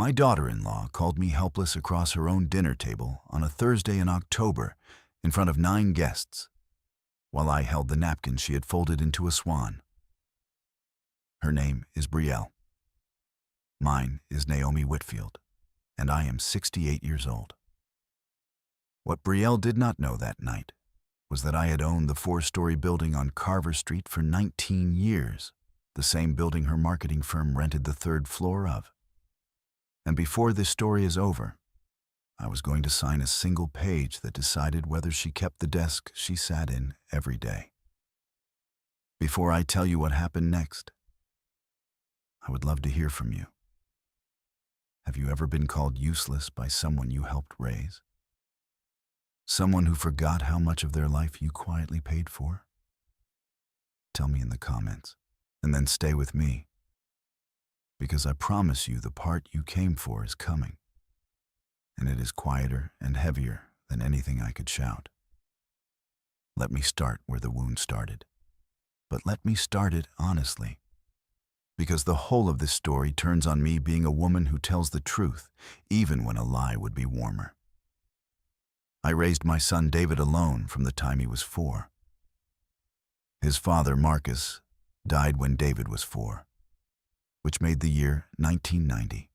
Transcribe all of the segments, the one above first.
My daughter-in-law called me helpless across her own dinner table on a Thursday in October in front of 9 guests, while I held the napkin she had folded into a swan. Her name is Brielle. Mine is Naomi Whitfield, and I am 68 years old. What Brielle did not know that night was that I had owned the 4-story building on Carver Street for 19 years, the same building her marketing firm rented the 3rd floor of. And before this story is over, I was going to sign a single page that decided whether she kept the desk she sat in every day. Before I tell you what happened next, I would love to hear from you. Have you ever been called useless by someone you helped raise? Someone who forgot how much of their life you quietly paid for? Tell me in the comments, and then stay with me, because I promise you the part you came for is coming, and it is quieter and heavier than anything I could shout. Let me start where the wound started, but let me start it honestly, because the whole of this story turns on me being a woman who tells the truth, even when a lie would be warmer. I raised my son David alone from the time he was 4. His father, Marcus, died when David was 4, which made the year 1990.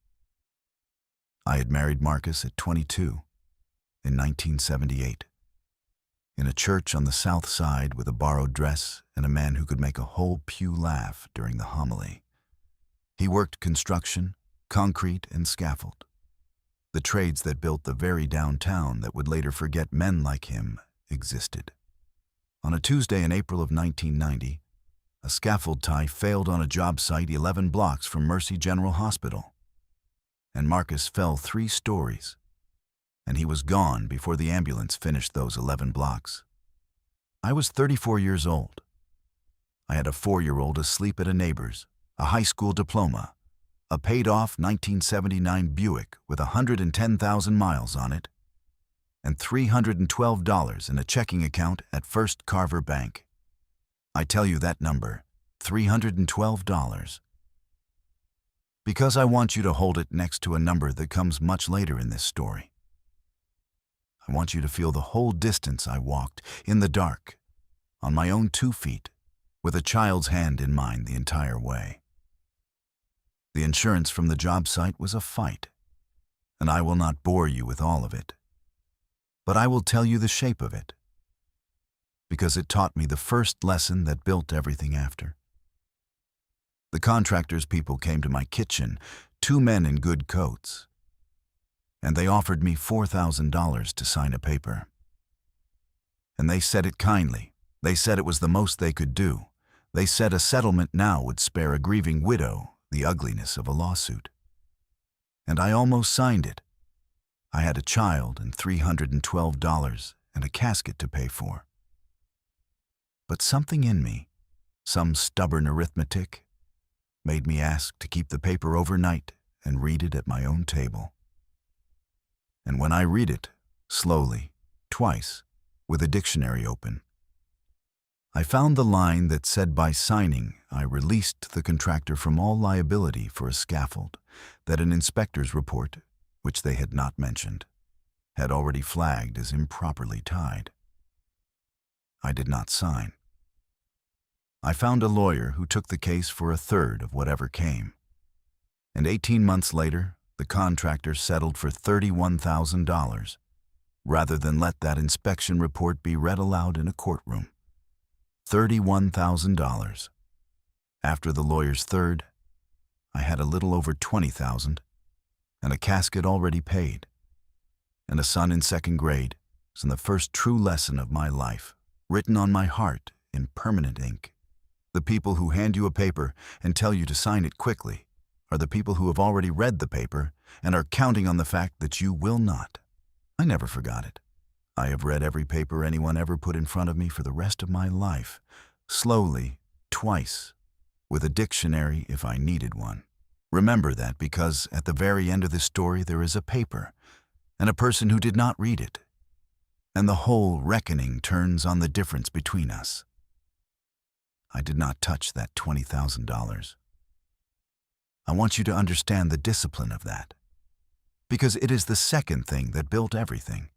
I had married Marcus at 22 in 1978, in a church on the south side with a borrowed dress and a man who could make a whole pew laugh during the homily. He worked construction, concrete, and scaffold, the trades that built the very downtown that would later forget men like him existed. On a Tuesday in April of 1990, a scaffold tie failed on a job site 11 blocks from Mercy General Hospital, and Marcus fell 3 stories, and he was gone before the ambulance finished those 11 blocks. I was 34 years old. I had a 4-year-old asleep at a neighbor's, a high school diploma, a paid-off 1979 Buick with 110,000 miles on it, and $312 in a checking account at First Carver Bank. I tell you that number, $312, because I want you to hold it next to a number that comes much later in this story. I want you to feel the whole distance I walked, in the dark, on my own 2 feet, with a child's hand in mine the entire way. The insurance from the job site was a fight, and I will not bore you with all of it, but I will tell you the shape of it, because it taught me the first lesson that built everything after. The contractor's people came to my kitchen, 2 men in good coats, and they offered me $4,000 to sign a paper. And they said it kindly. They said it was the most they could do. They said a settlement now would spare a grieving widow the ugliness of a lawsuit. And I almost signed it. I had a child and $312 and a casket to pay for. But something in me, some stubborn arithmetic, made me ask to keep the paper overnight and read it at my own table. And when I read it, slowly, twice, with a dictionary open, I found the line that said by signing I released the contractor from all liability for a scaffold that an inspector's report, which they had not mentioned, had already flagged as improperly tied. I did not sign. I found a lawyer who took the case for 1/3 of whatever came, and 18 months later, the contractor settled for $31,000, rather than let that inspection report be read aloud in a courtroom. $31,000. After the lawyer's 1/3, I had a little over $20,000, and a casket already paid, and a son in 2nd grade, and the first true lesson of my life, written on my heart in permanent ink. The people who hand you a paper and tell you to sign it quickly are the people who have already read the paper and are counting on the fact that you will not. I never forgot it. I have read every paper anyone ever put in front of me for the rest of my life, slowly, twice, with a dictionary if I needed one. Remember that, because at the very end of this story there is a paper and a person who did not read it, and the whole reckoning turns on the difference between us. I did not touch that $20,000. I want you to understand the discipline of that. Because it is the second thing that built everything.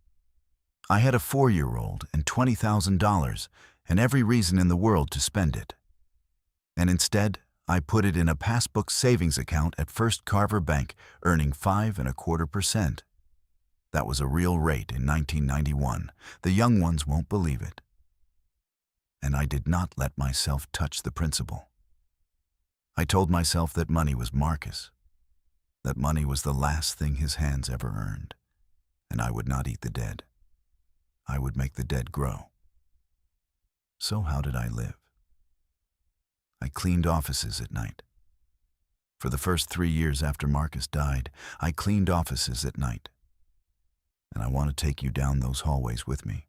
I had a 4-year-old and $20,000 and every reason in the world to spend it. And instead, I put it in a passbook savings account at First Carver Bank, earning 5.25%. That was a real rate in 1991. The young ones won't believe it. And I did not let myself touch the principal. I told myself that money was Marcus, that money was the last thing his hands ever earned, and I would not eat the dead. I would make the dead grow. So how did I live? I cleaned offices at night. For the first 3 years after Marcus died, I cleaned offices at night. And I want to take you down those hallways with me.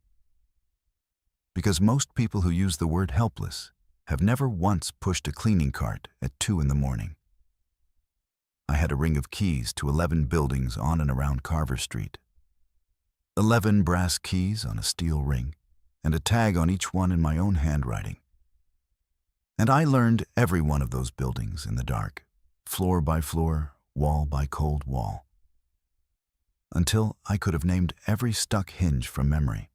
Because most people who use the word helpless have never once pushed a cleaning cart at 2 in the morning. I had a ring of keys to 11 buildings on and around Carver Street. 11 brass keys on a steel ring, and a tag on each one in my own handwriting. And I learned every one of those buildings in the dark, floor by floor, wall by cold wall, until I could have named every stuck hinge from memory.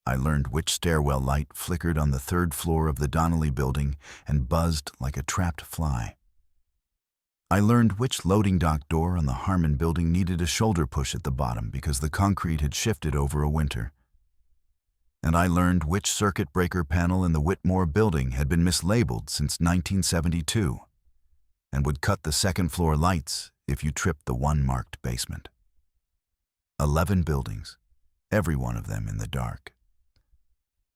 I learned which stairwell light flickered on the 3rd floor of the Donnelly building and buzzed like a trapped fly. I learned which loading dock door on the Harmon building needed a shoulder push at the bottom because the concrete had shifted over a winter. And I learned which circuit breaker panel in the Whitmore building had been mislabeled since 1972 and would cut the 2nd floor lights if you tripped the one marked basement. 11 buildings, every one of them in the dark.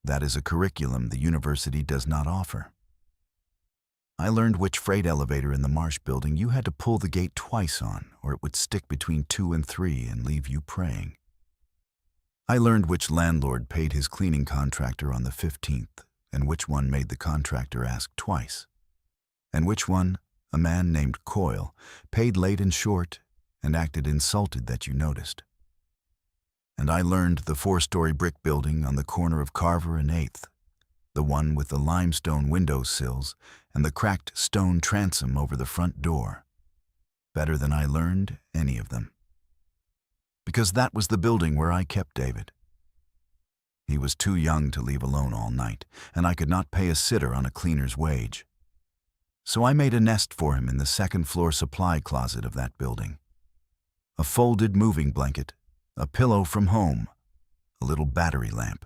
That is a curriculum the university does not offer. I learned which freight elevator in the Marsh building you had to pull the gate twice on, or it would stick between 2 and 3 and leave you praying. I learned which landlord paid his cleaning contractor on the 15th, and which one made the contractor ask twice, and which one, a man named Coyle, paid late and short and acted insulted that you noticed. And I learned the 4-story brick building on the corner of Carver and 8th, the one with the limestone window sills and the cracked stone transom over the front door, better than I learned any of them. Because that was the building where I kept David. He was too young to leave alone all night, and I could not pay a sitter on a cleaner's wage. So I made a nest for him in the 2nd floor supply closet of that building. A folded moving blanket, a pillow from home, a little battery lamp,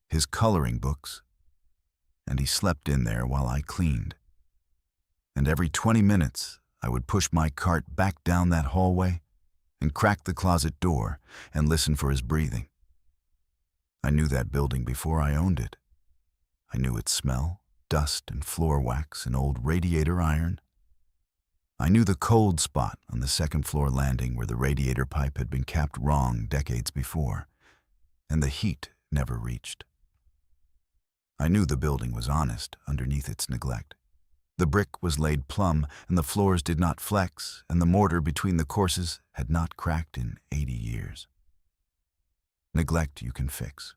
his coloring books, and he slept in there while I cleaned. And every 20 minutes, I would push my cart back down that hallway and crack the closet door and listen for his breathing. I knew that building before I owned it. I knew its smell, dust and floor wax and old radiator iron. I knew the cold spot on the 2nd floor landing where the radiator pipe had been capped wrong decades before, and the heat never reached. I knew the building was honest underneath its neglect. The brick was laid plumb, and the floors did not flex, and the mortar between the courses had not cracked in 80 years. Neglect you can fix.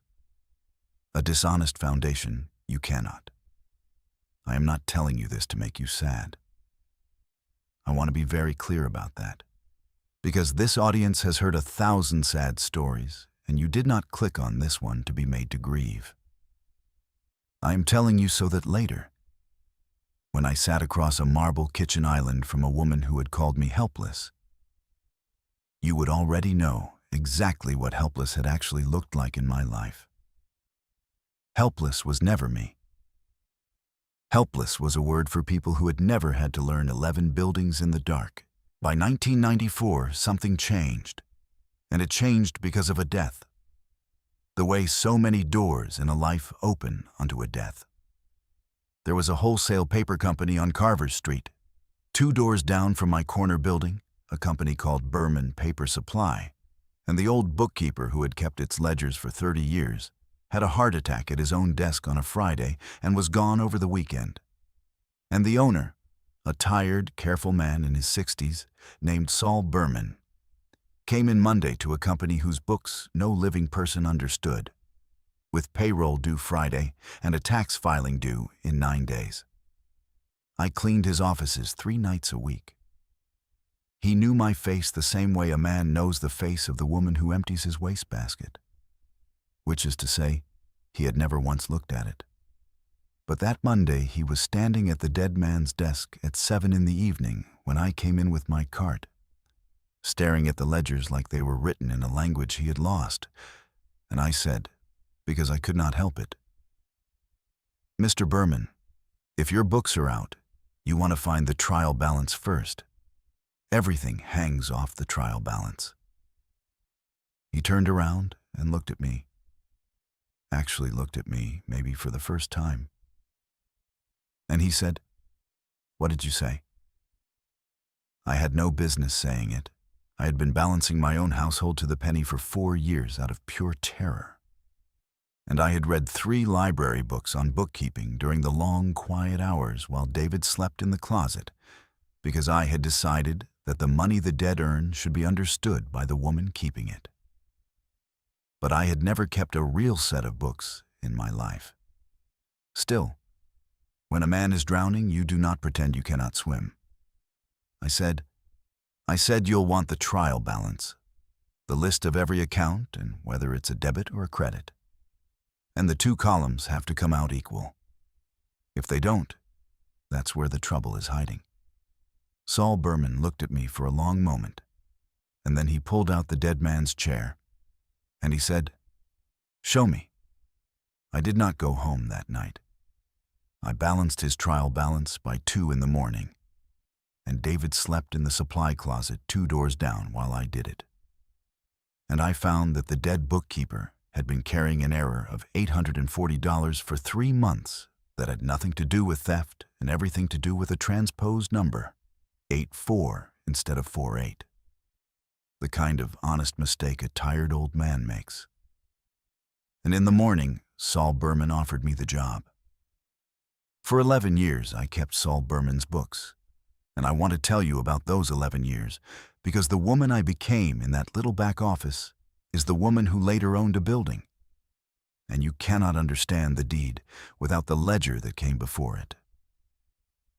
A dishonest foundation you cannot. I am not telling you this to make you sad. I want to be very clear about that, because this audience has heard 1,000 sad stories, and you did not click on this one to be made to grieve. I am telling you so that later, when I sat across a marble kitchen island from a woman who had called me helpless, you would already know exactly what helpless had actually looked like in my life. Helpless was never me. Helpless was a word for people who had never had to learn 11 buildings in the dark. By 1994, something changed, and it changed because of a death. The way so many doors in a life open onto a death. There was a wholesale paper company on Carver Street, 2 doors down from my corner building, a company called Berman Paper Supply, and the old bookkeeper who had kept its ledgers for 30 years had a heart attack at his own desk on a Friday and was gone over the weekend. And the owner, a tired, careful man in his 60s named Saul Berman, came in Monday to a company whose books no living person understood, with payroll due Friday and a tax filing due in 9 days. I cleaned his offices 3 nights a week. He knew my face the same way a man knows the face of the woman who empties his wastebasket. Which is to say, he had never once looked at it. But that Monday he was standing at the dead man's desk at 7 in the evening when I came in with my cart, staring at the ledgers like they were written in a language he had lost, and I said, because I could not help it, "Mr. Berman, if your books are out, you want to find the trial balance first. Everything hangs off the trial balance." He turned around and looked at me. Actually looked at me, maybe for the first time. And he said, "What did you say?" I had no business saying it. I had been balancing my own household to the penny for 4 years out of pure terror. And I had read 3 library books on bookkeeping during the long, quiet hours while David slept in the closet, because I had decided that the money the dead earn should be understood by the woman keeping it. But I had never kept a real set of books in my life. Still, when a man is drowning, you do not pretend you cannot swim. I said, "You'll want the trial balance, the list of every account and whether it's a debit or a credit. And the 2 columns have to come out equal. If they don't, that's where the trouble is hiding." Saul Berman looked at me for a long moment, and then he pulled out the dead man's chair, and he said, "Show me." I did not go home that night. I balanced his trial balance by 2 in the morning, and David slept in the supply closet 2 doors down while I did it. And I found that the dead bookkeeper had been carrying an error of $840 for 3 months that had nothing to do with theft and everything to do with a transposed number, 84 instead of 48. The kind of honest mistake a tired old man makes. And in the morning, Saul Berman offered me the job. For 11 years, I kept Saul Berman's books, and I want to tell you about those 11 years because the woman I became in that little back office is the woman who later owned a building. And you cannot understand the deed without the ledger that came before it.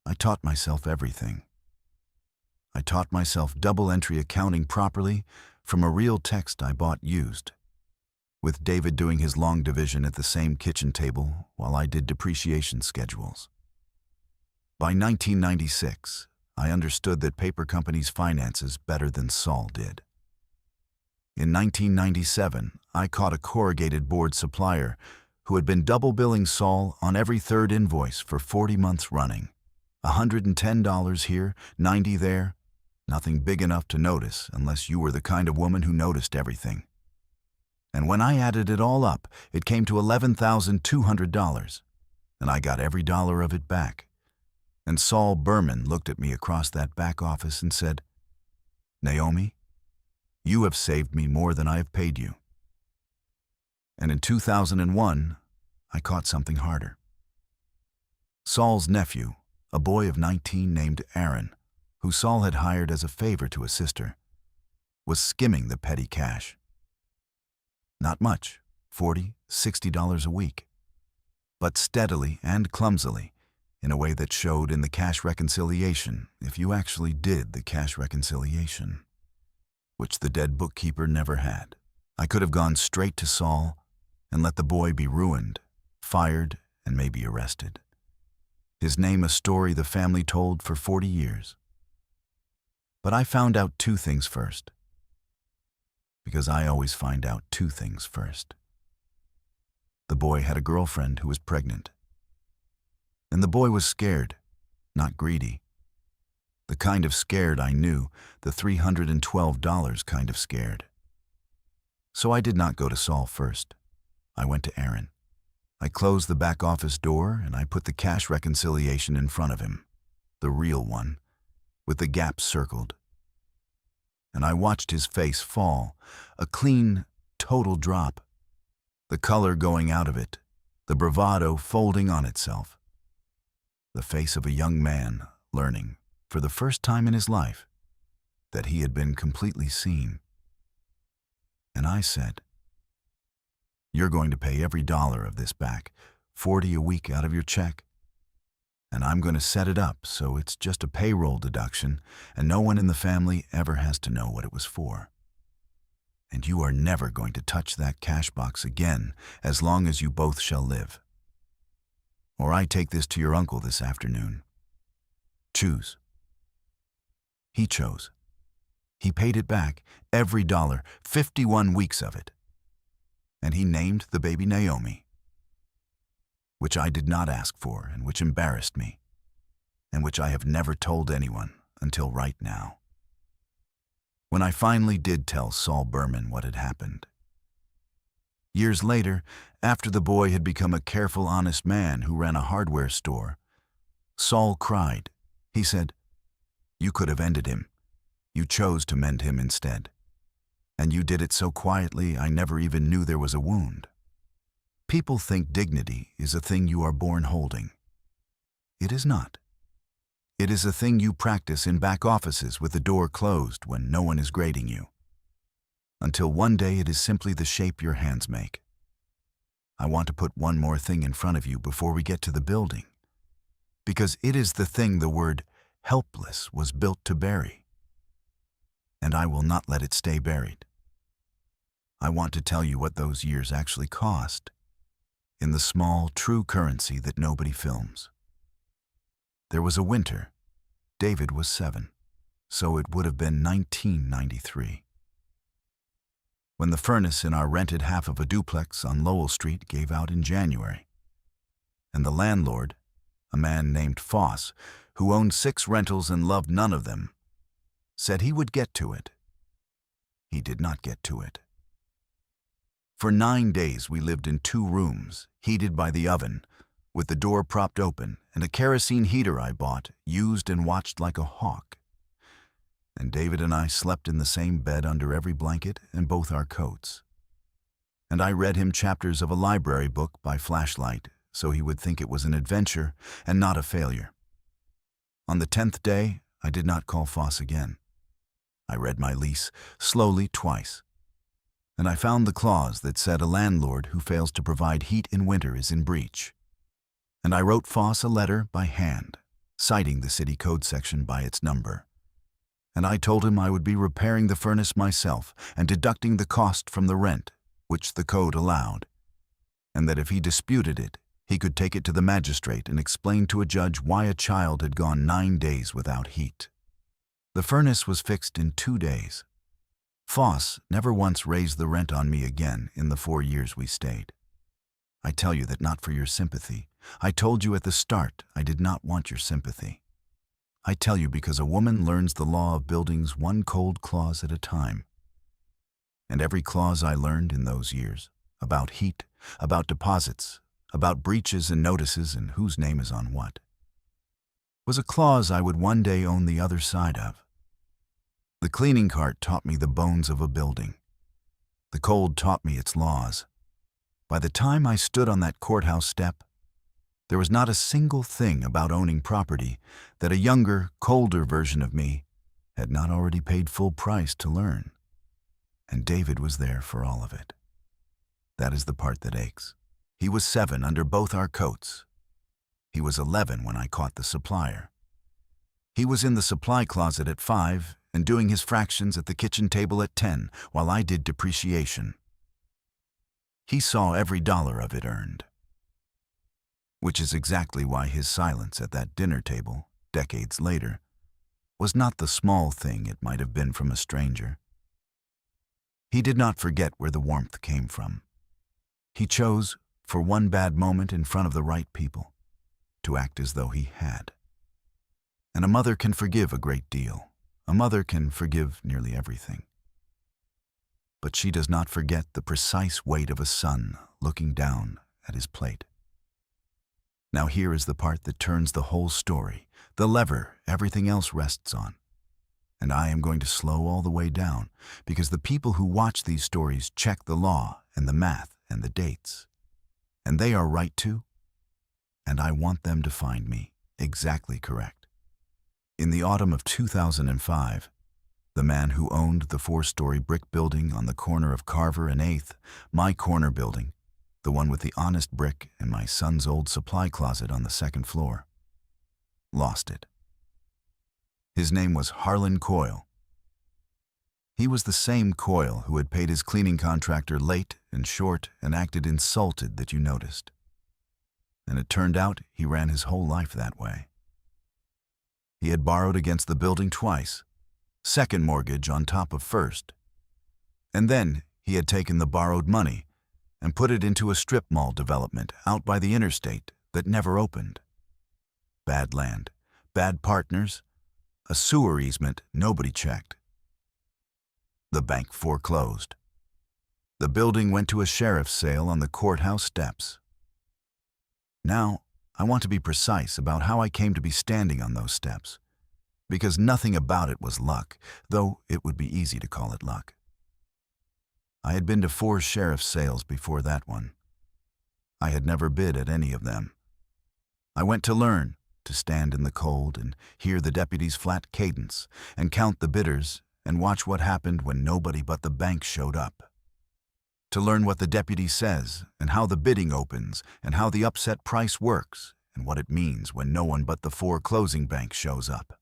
I taught myself everything. I taught myself double-entry accounting properly from a real text I bought used, with David doing his long division at the same kitchen table while I did depreciation schedules. By 1996, I understood that paper companies' finances better than Saul did. In 1997, I caught a corrugated board supplier who had been double billing Saul on every 3rd invoice for 40 months running. $110 here, $90 there. Nothing big enough to notice unless you were the kind of woman who noticed everything. And when I added it all up, it came to $11,200, and I got every dollar of it back. And Saul Berman looked at me across that back office and said, "Naomi, you have saved me more than I have paid you." And in 2001, I caught something harder. Saul's nephew, a boy of 19 named Aaron, who Saul had hired as a favor to his sister, was skimming the petty cash. Not much, $40, $60 a week, but steadily and clumsily, in a way that showed in the cash reconciliation if you actually did the cash reconciliation, which the dead bookkeeper never had. I could have gone straight to Saul and let the boy be ruined, fired, and maybe arrested. His name a story the family told for 40 years. But I found out 2 things first. Because I always find out 2 things first. The boy had a girlfriend who was pregnant. And the boy was scared, not greedy. The kind of scared I knew, the $312 kind of scared. So I did not go to Saul first. I went to Aaron. I closed the back office door and I put the cash reconciliation in front of him, the real one, with the gaps circled. And I watched his face fall, a clean, total drop, the color going out of it, the bravado folding on itself. The face of a young man learning, for the first time in his life, that he had been completely seen. And I said, "You're going to pay every dollar of this back, 40 a week out of your check." And I'm going to set it up so it's just a payroll deduction and no one in the family ever has to know what it was for. And you are never going to touch that cash box again as long as you both shall live. Or I take this to your uncle this afternoon. Choose. He chose. He paid it back, every dollar, 51 weeks of it. And he named the baby Naomi, which I did not ask for and which embarrassed me, and which I have never told anyone until right now. When I finally did tell Saul Berman what had happened. Years later, after the boy had become a careful, honest man who ran a hardware store, Saul cried. He said, "You could have ended him. You chose to mend him instead. And you did it so quietly I never even knew there was a wound." People think dignity is a thing you are born holding. It is not. It is a thing you practice in back offices with the door closed when no one is grading you. Until one day it is simply the shape your hands make. I want to put one more thing in front of you before we get to the building, because it is the thing the word helpless was built to bury. And I will not let it stay buried. I want to tell you what those years actually cost, in the small, true currency that nobody films. There was a winter. David was 7, so it would have been 1993. When the furnace in our rented half of a duplex on Lowell Street gave out in January. And the landlord, a man named Foss, who owned 6 rentals and loved none of them, said he would get to it. He did not get to it. For 9 days we lived in 2 rooms, heated by the oven, with the door propped open, and a kerosene heater I bought, used and watched like a hawk. And David and I slept in the same bed under every blanket and both our coats. And I read him chapters of a library book by flashlight, so he would think it was an adventure and not a failure. On the 10th day, I did not call Foss again. I read my lease slowly twice. And I found the clause that said a landlord who fails to provide heat in winter is in breach. And I wrote Foss a letter by hand, citing the city code section by its number. And I told him I would be repairing the furnace myself and deducting the cost from the rent, which the code allowed, and that if he disputed it, he could take it to the magistrate and explain to a judge why a child had gone 9 days without heat. The furnace was fixed in 2 days. Foss never once raised the rent on me again in the 4 years we stayed. I tell you that not for your sympathy. I told you at the start I did not want your sympathy. I tell you because a woman learns the law of buildings one cold clause at a time. And every clause I learned in those years, about heat, about deposits, about breaches and notices and whose name is on what, was a clause I would one day own the other side of. The cleaning cart taught me the bones of a building. The cold taught me its laws. By the time I stood on that courthouse step, there was not a single thing about owning property that a younger, colder version of me had not already paid full price to learn. And David was there for all of it. That is the part that aches. He was 7 under both our coats. He was 11 when I caught the supplier. He was in the supply closet at 5 and doing his fractions at the kitchen table at 10 while I did depreciation. He saw every dollar of it earned. Which is exactly why his silence at that dinner table, decades later, was not the small thing it might have been from a stranger. He did not forget where the warmth came from. He chose, for one bad moment in front of the right people, to act as though he had. And a mother can forgive a great deal. A mother can forgive nearly everything. But she does not forget the precise weight of a son looking down at his plate. Now here is the part that turns the whole story, the lever everything else rests on. And I am going to slow all the way down, because the people who watch these stories check the law and the math and the dates. And they are right too. And I want them to find me exactly correct. In the autumn of 2005, the man who owned the 4-story brick building on the corner of Carver and 8th, my corner building, the one with the honest brick and my son's old supply closet on the 2nd floor, lost it. His name was Harlan Coyle. He was the same Coyle who had paid his cleaning contractor late and short and acted insulted that you noticed. And it turned out he ran his whole life that way. He had borrowed against the building twice, second mortgage on top of first. And then he had taken the borrowed money and put it into a strip mall development out by the interstate that never opened. Bad land, bad partners, a sewer easement nobody checked. The bank foreclosed. The building went to a sheriff's sale on the courthouse steps. Now, I want to be precise about how I came to be standing on those steps, because nothing about it was luck, though it would be easy to call it luck. I had been to 4 sheriff's sales before that one. I had never bid at any of them. I went to learn, to stand in the cold and hear the deputy's flat cadence and count the bidders and watch what happened when nobody but the bank showed up. To learn what the deputy says and how the bidding opens and how the upset price works and what it means when no one but the foreclosing bank shows up.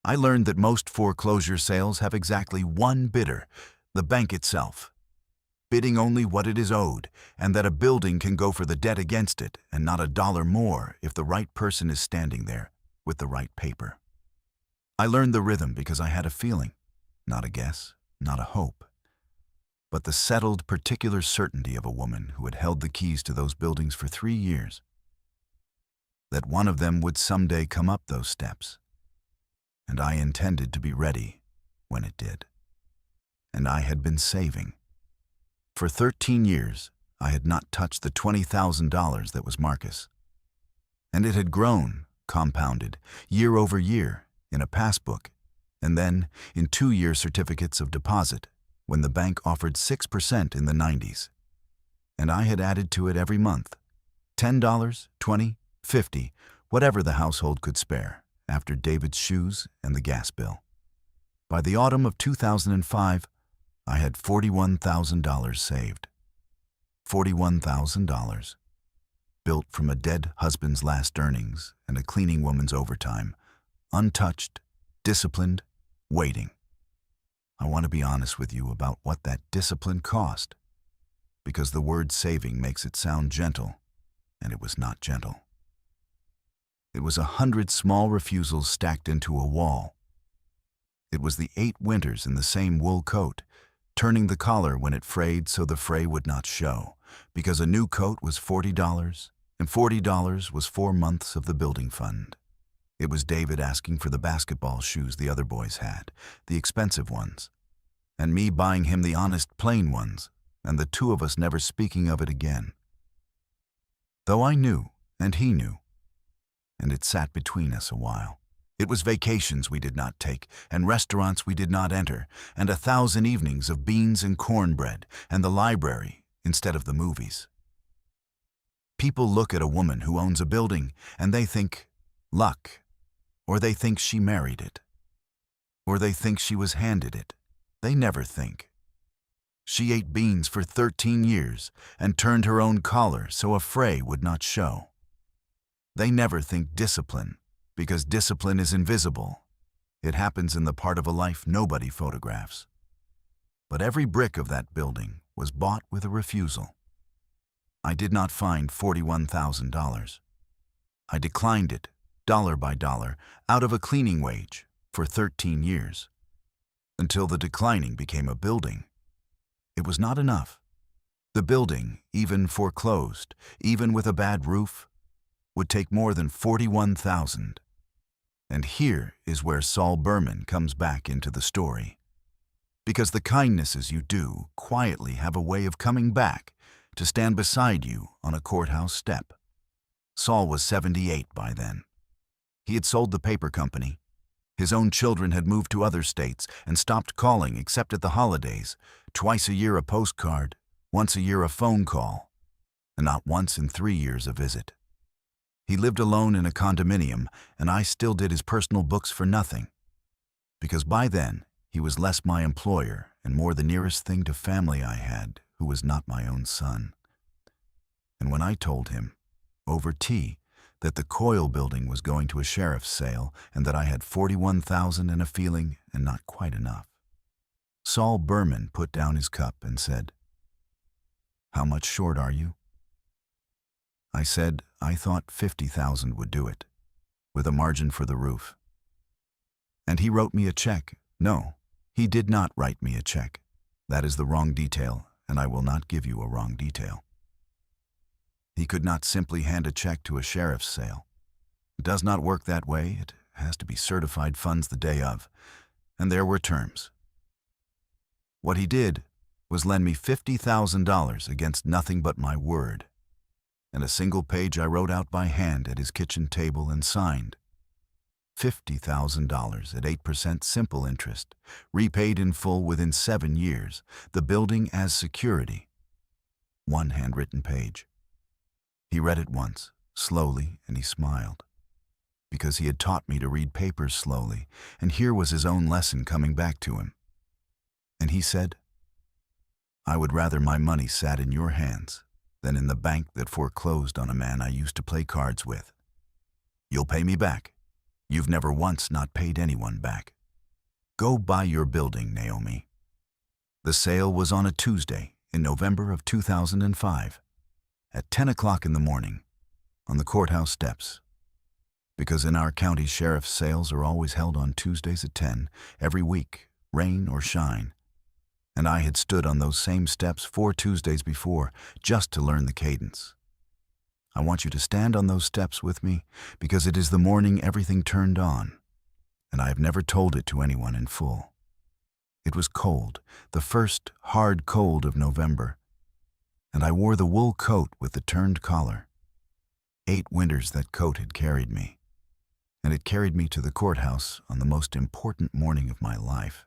I learned that most foreclosure sales have exactly one bidder, the bank itself, bidding only what it is owed, and that a building can go for the debt against it and not a dollar more if the right person is standing there with the right paper. I learned the rhythm because I had a feeling, not a guess, not a hope, but the settled, particular certainty of a woman who had held the keys to those buildings for 3 years, that one of them would someday come up those steps, and I intended to be ready when it did. And I had been saving. For 13 years, I had not touched the $20,000 that was Marcus. And it had grown, compounded, year over year, in a passbook, and then in 2-year certificates of deposit, when the bank offered 6% in the 90s. And I had added to it every month, $10, $20, $50, whatever the household could spare, after David's shoes and the gas bill. By the autumn of 2005, I had $41,000 saved. $41,000. Built from a dead husband's last earnings and a cleaning woman's overtime. Untouched, disciplined, waiting. I want to be honest with you about what that discipline cost, because the word saving makes it sound gentle, and it was not gentle. It was 100 small refusals stacked into a wall. It was the 8 winters in the same wool coat, turning the collar when it frayed so the fray would not show, because a new coat was $40, and $40 was 4 months of the building fund. It was David asking for the basketball shoes the other boys had, the expensive ones, and me buying him the honest, plain ones, and the 2 of us never speaking of it again. Though I knew, and he knew, and it sat between us a while. It was vacations we did not take, and restaurants we did not enter, and 1,000 evenings of beans and cornbread, and the library instead of the movies. People look at a woman who owns a building, and they think, luck, or they think she married it, or they think she was handed it. They never think. She ate beans for 13 years and turned her own collar so a fray would not show. They never think discipline, because discipline is invisible. It happens in the part of a life nobody photographs. But every brick of that building was bought with a refusal. I did not find $41,000. I declined it, dollar by dollar, out of a cleaning wage for 13 years, until the declining became a building. It was not enough. The building, even foreclosed, even with a bad roof, would take more than $41,000. And here is where Saul Berman comes back into the story. Because the kindnesses you do quietly have a way of coming back to stand beside you on a courthouse step. Saul was 78 by then. He had sold the paper company. His own children had moved to other states and stopped calling except at the holidays, twice a year a postcard, once a year a phone call, and not once in 3 years a visit. He lived alone in a condominium, and I still did his personal books for nothing, because by then he was less my employer and more the nearest thing to family I had, who was not my own son. And when I told him, over tea, that the Coyle building was going to a sheriff's sale and that I had 41,000 and a feeling and not quite enough. Saul Berman put down his cup and said, "How much short are you?" I said I thought 50,000 would do it, with a margin for the roof. And he wrote me a check. No, he did not write me a check. That is the wrong detail, and I will not give you a wrong detail. He could not simply hand a check to a sheriff's sale. It does not work that way. It has to be certified funds the day of, and there were terms. What he did was lend me $50,000 against nothing but my word, and a single page I wrote out by hand at his kitchen table and signed. $50,000 at 8% simple interest, repaid in full within 7 years, the building as security. One handwritten page. He read it once, slowly, and he smiled, because he had taught me to read papers slowly, and here was his own lesson coming back to him. And he said, "I would rather my money sat in your hands than in the bank that foreclosed on a man I used to play cards with. You'll pay me back. You've never once not paid anyone back. Go buy your building, Naomi." The sale was on a Tuesday in November of 2005, at 10 o'clock in the morning, on the courthouse steps. Because in our county, sheriff's sales are always held on Tuesdays at 10, every week, rain or shine. And I had stood on those same steps 4 Tuesdays before, just to learn the cadence. I want you to stand on those steps with me, because it is the morning everything turned on, and I have never told it to anyone in full. It was cold, the first hard cold of November, and I wore the wool coat with the turned collar. 8 winters that coat had carried me, and it carried me to the courthouse on the most important morning of my life.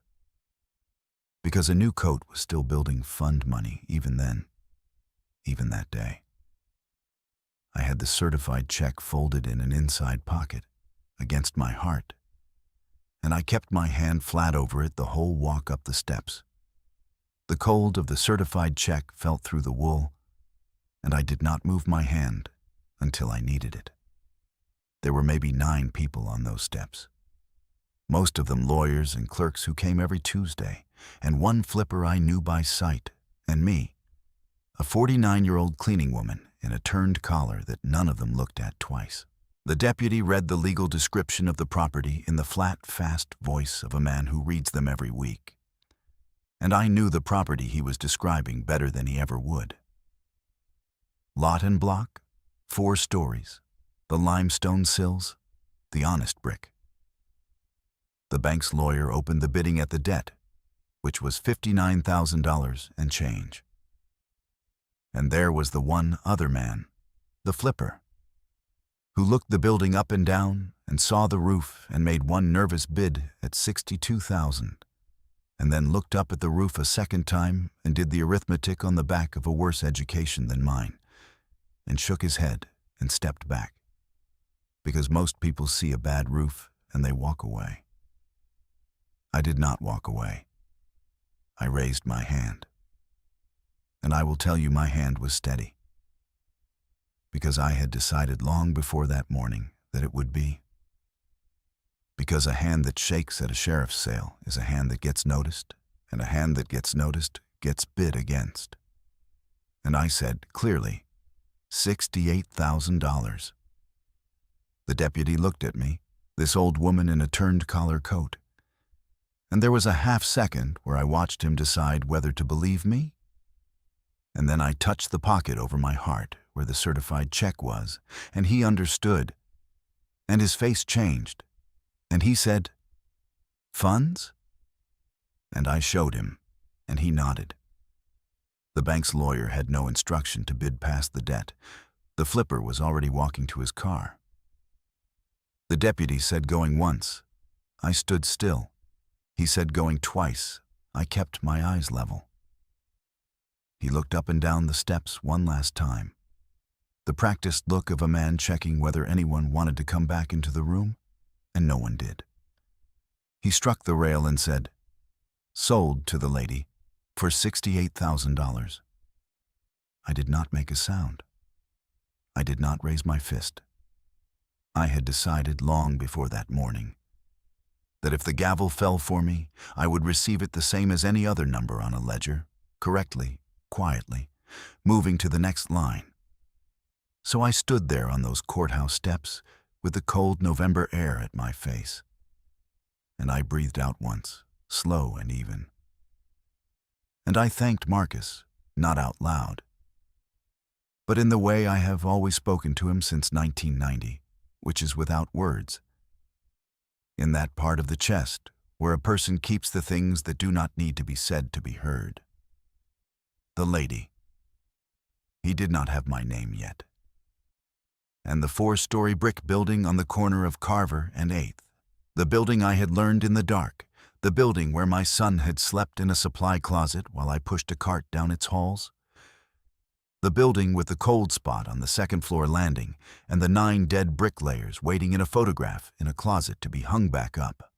Because a new coat was still building fund money even then, even that day. I had the certified check folded in an inside pocket, against my heart, and I kept my hand flat over it the whole walk up the steps. The cold of the certified check felt through the wool, and I did not move my hand until I needed it. There were maybe 9 people on those steps, most of them lawyers and clerks who came every Tuesday, and one flipper I knew by sight, and me, a 49-year-old cleaning woman in a turned collar that none of them looked at twice. The deputy read the legal description of the property in the flat, fast voice of a man who reads them every week. And I knew the property he was describing better than he ever would. Lot and block, 4 stories, the limestone sills, the honest brick. The bank's lawyer opened the bidding at the debt, which was $59,000 and change. And there was the one other man, the flipper, who looked the building up and down and saw the roof and made one nervous bid at $62,000, and then looked up at the roof a second time and did the arithmetic on the back of a worse education than mine, and shook his head and stepped back, because most people see a bad roof and they walk away. I did not walk away. I raised my hand. And I will tell you my hand was steady, because I had decided long before that morning that it would be. Because a hand that shakes at a sheriff's sale is a hand that gets noticed, and a hand that gets noticed gets bid against. And I said clearly, $68,000. The deputy looked at me, this old woman in a turned collar coat, and there was a half second where I watched him decide whether to believe me. And then I touched the pocket over my heart where the certified check was, and he understood, and his face changed, and he said, "Funds?" And I showed him, and he nodded. The bank's lawyer had no instruction to bid past the debt. The flipper was already walking to his car. The deputy said going once. I stood still. He said going twice. I kept my eyes level. He looked up and down the steps one last time, the practiced look of a man checking whether anyone wanted to come back into the room, and no one did. He struck the rail and said, "Sold to the lady for $68,000. I did not make a sound. I did not raise my fist. I had decided long before that morning that if the gavel fell for me, I would receive it the same as any other number on a ledger, correctly, quietly, moving to the next line. So I stood there on those courthouse steps with the cold November air at my face. And I breathed out once, slow and even. And I thanked Marcus, not out loud, but in the way I have always spoken to him since 1990, which is without words. In that part of the chest where a person keeps the things that do not need to be said to be heard. The lady. He did not have my name yet. And the 4-story brick building on the corner of Carver and 8th. The building I had learned in the dark. The building where my son had slept in a supply closet while I pushed a cart down its halls. The building with the cold spot on the second-floor landing and the 9 dead bricklayers waiting in a photograph in a closet to be hung back up.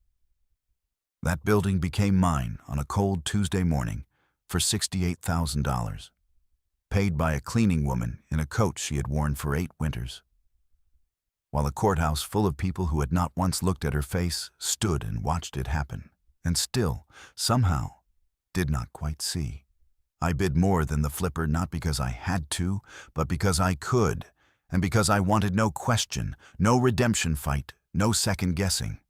That building became mine on a cold Tuesday morning for $68,000, paid by a cleaning woman in a coat she had worn for 8 winters, while a courthouse full of people who had not once looked at her face stood and watched it happen, and still, somehow, did not quite see. I bid more than the flipper not because I had to, but because I could, and because I wanted no question, no redemption fight, no second guessing.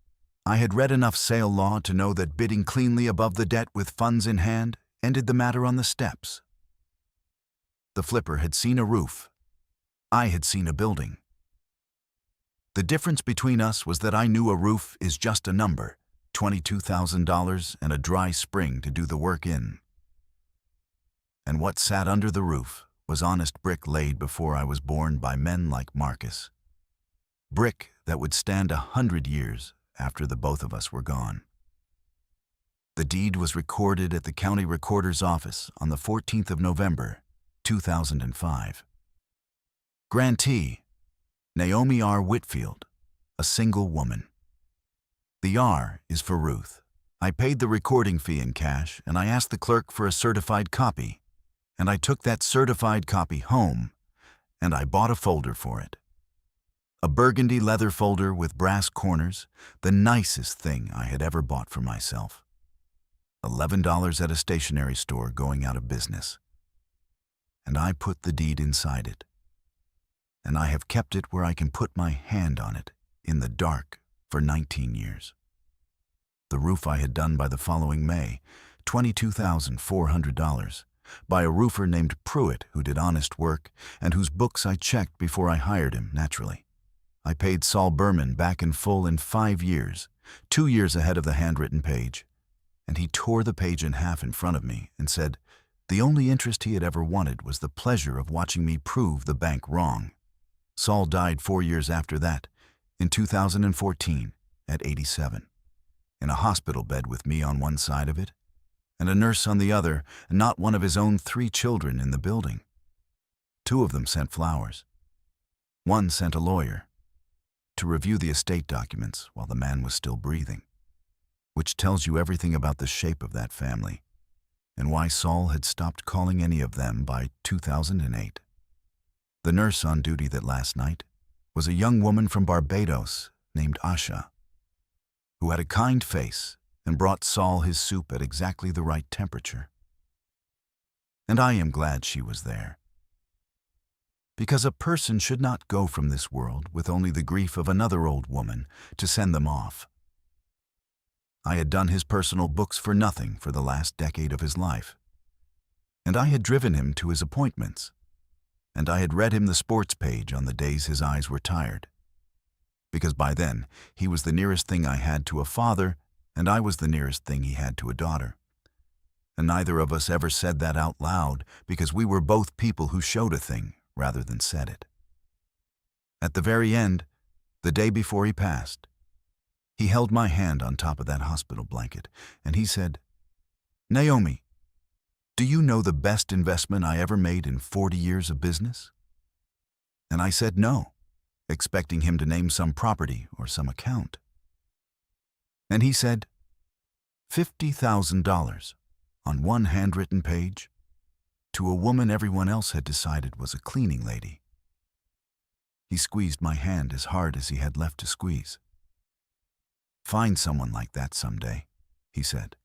I had read enough sale law to know that bidding cleanly above the debt with funds in hand ended the matter on the steps. The flipper had seen a roof. I had seen a building. The difference between us was that I knew a roof is just a number, $22,000 and a dry spring to do the work in. And what sat under the roof was honest brick laid before I was born by men like Marcus. Brick that would stand 100 years after the both of us were gone. The deed was recorded at the county recorder's office on the 14th of November, 2005. Grantee, Naomi R. Whitfield, a single woman. The R is for Ruth. I paid the recording fee in cash, and I asked the clerk for a certified copy. And I took that certified copy home, and I bought a folder for it. A burgundy leather folder with brass corners, the nicest thing I had ever bought for myself. $11 at a stationery store going out of business. And I put the deed inside it. And I have kept it where I can put my hand on it, in the dark, for 19 years. The roof I had done by the following May, $22,400. By a roofer named Pruitt who did honest work and whose books I checked before I hired him, naturally. I paid Saul Berman back in full in 5 years, 2 years ahead of the handwritten page, and he tore the page in half in front of me and said the only interest he had ever wanted was the pleasure of watching me prove the bank wrong. Saul died 4 years after that, in 2014, at 87, in a hospital bed with me on one side of it, and a nurse on the other, and not one of his own 3 children in the building. 2 of them sent flowers. 1 sent a lawyer to review the estate documents while the man was still breathing, which tells you everything about the shape of that family and why Saul had stopped calling any of them by 2008. The nurse on duty that last night was a young woman from Barbados named Asha, who had a kind face and brought Saul his soup at exactly the right temperature. And I am glad she was there. Because a person should not go from this world with only the grief of another old woman to send them off. I had done his personal books for nothing for the last decade of his life. And I had driven him to his appointments. And I had read him the sports page on the days his eyes were tired. Because by then, he was the nearest thing I had to a father, and I was the nearest thing he had to a daughter. And neither of us ever said that out loud because we were both people who showed a thing rather than said it. At the very end, the day before he passed, he held my hand on top of that hospital blanket, and he said, "Naomi, do you know the best investment I ever made in 40 years of business?" And I said no, expecting him to name some property or some account. And he said, $50,000 on one handwritten page to a woman everyone else had decided was a cleaning lady. He squeezed my hand as hard as he had left to squeeze. "Find someone like that someday," he said.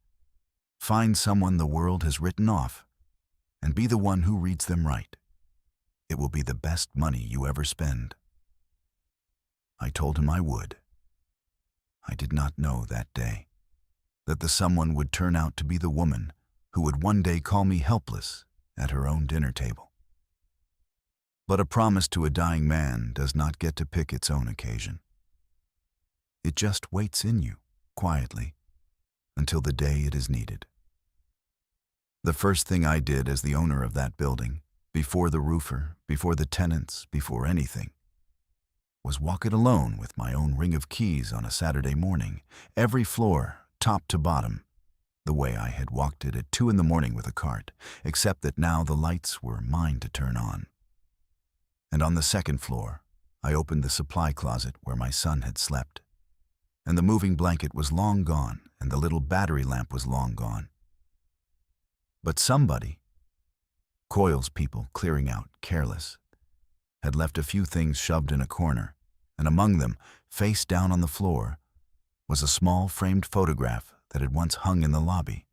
"Find someone the world has written off, and be the one who reads them right. It will be the best money you ever spend." I told him I would. I did not know that day that the someone would turn out to be the woman who would one day call me helpless at her own dinner table. But a promise to a dying man does not get to pick its own occasion. It just waits in you, quietly, until the day it is needed. The first thing I did as the owner of that building, before the roofer, before the tenants, before anything, was walk it alone with my own ring of keys on a Saturday morning, every floor, top to bottom, the way I had walked it at 2 a.m. with a cart, except that now the lights were mine to turn on. And on the second floor, I opened the supply closet where my son had slept, and the moving blanket was long gone, and the little battery lamp was long gone. But somebody, Coyle's people clearing out, careless, had left a few things shoved in a corner, and among them, face down on the floor, was a small framed photograph that had once hung in the lobby.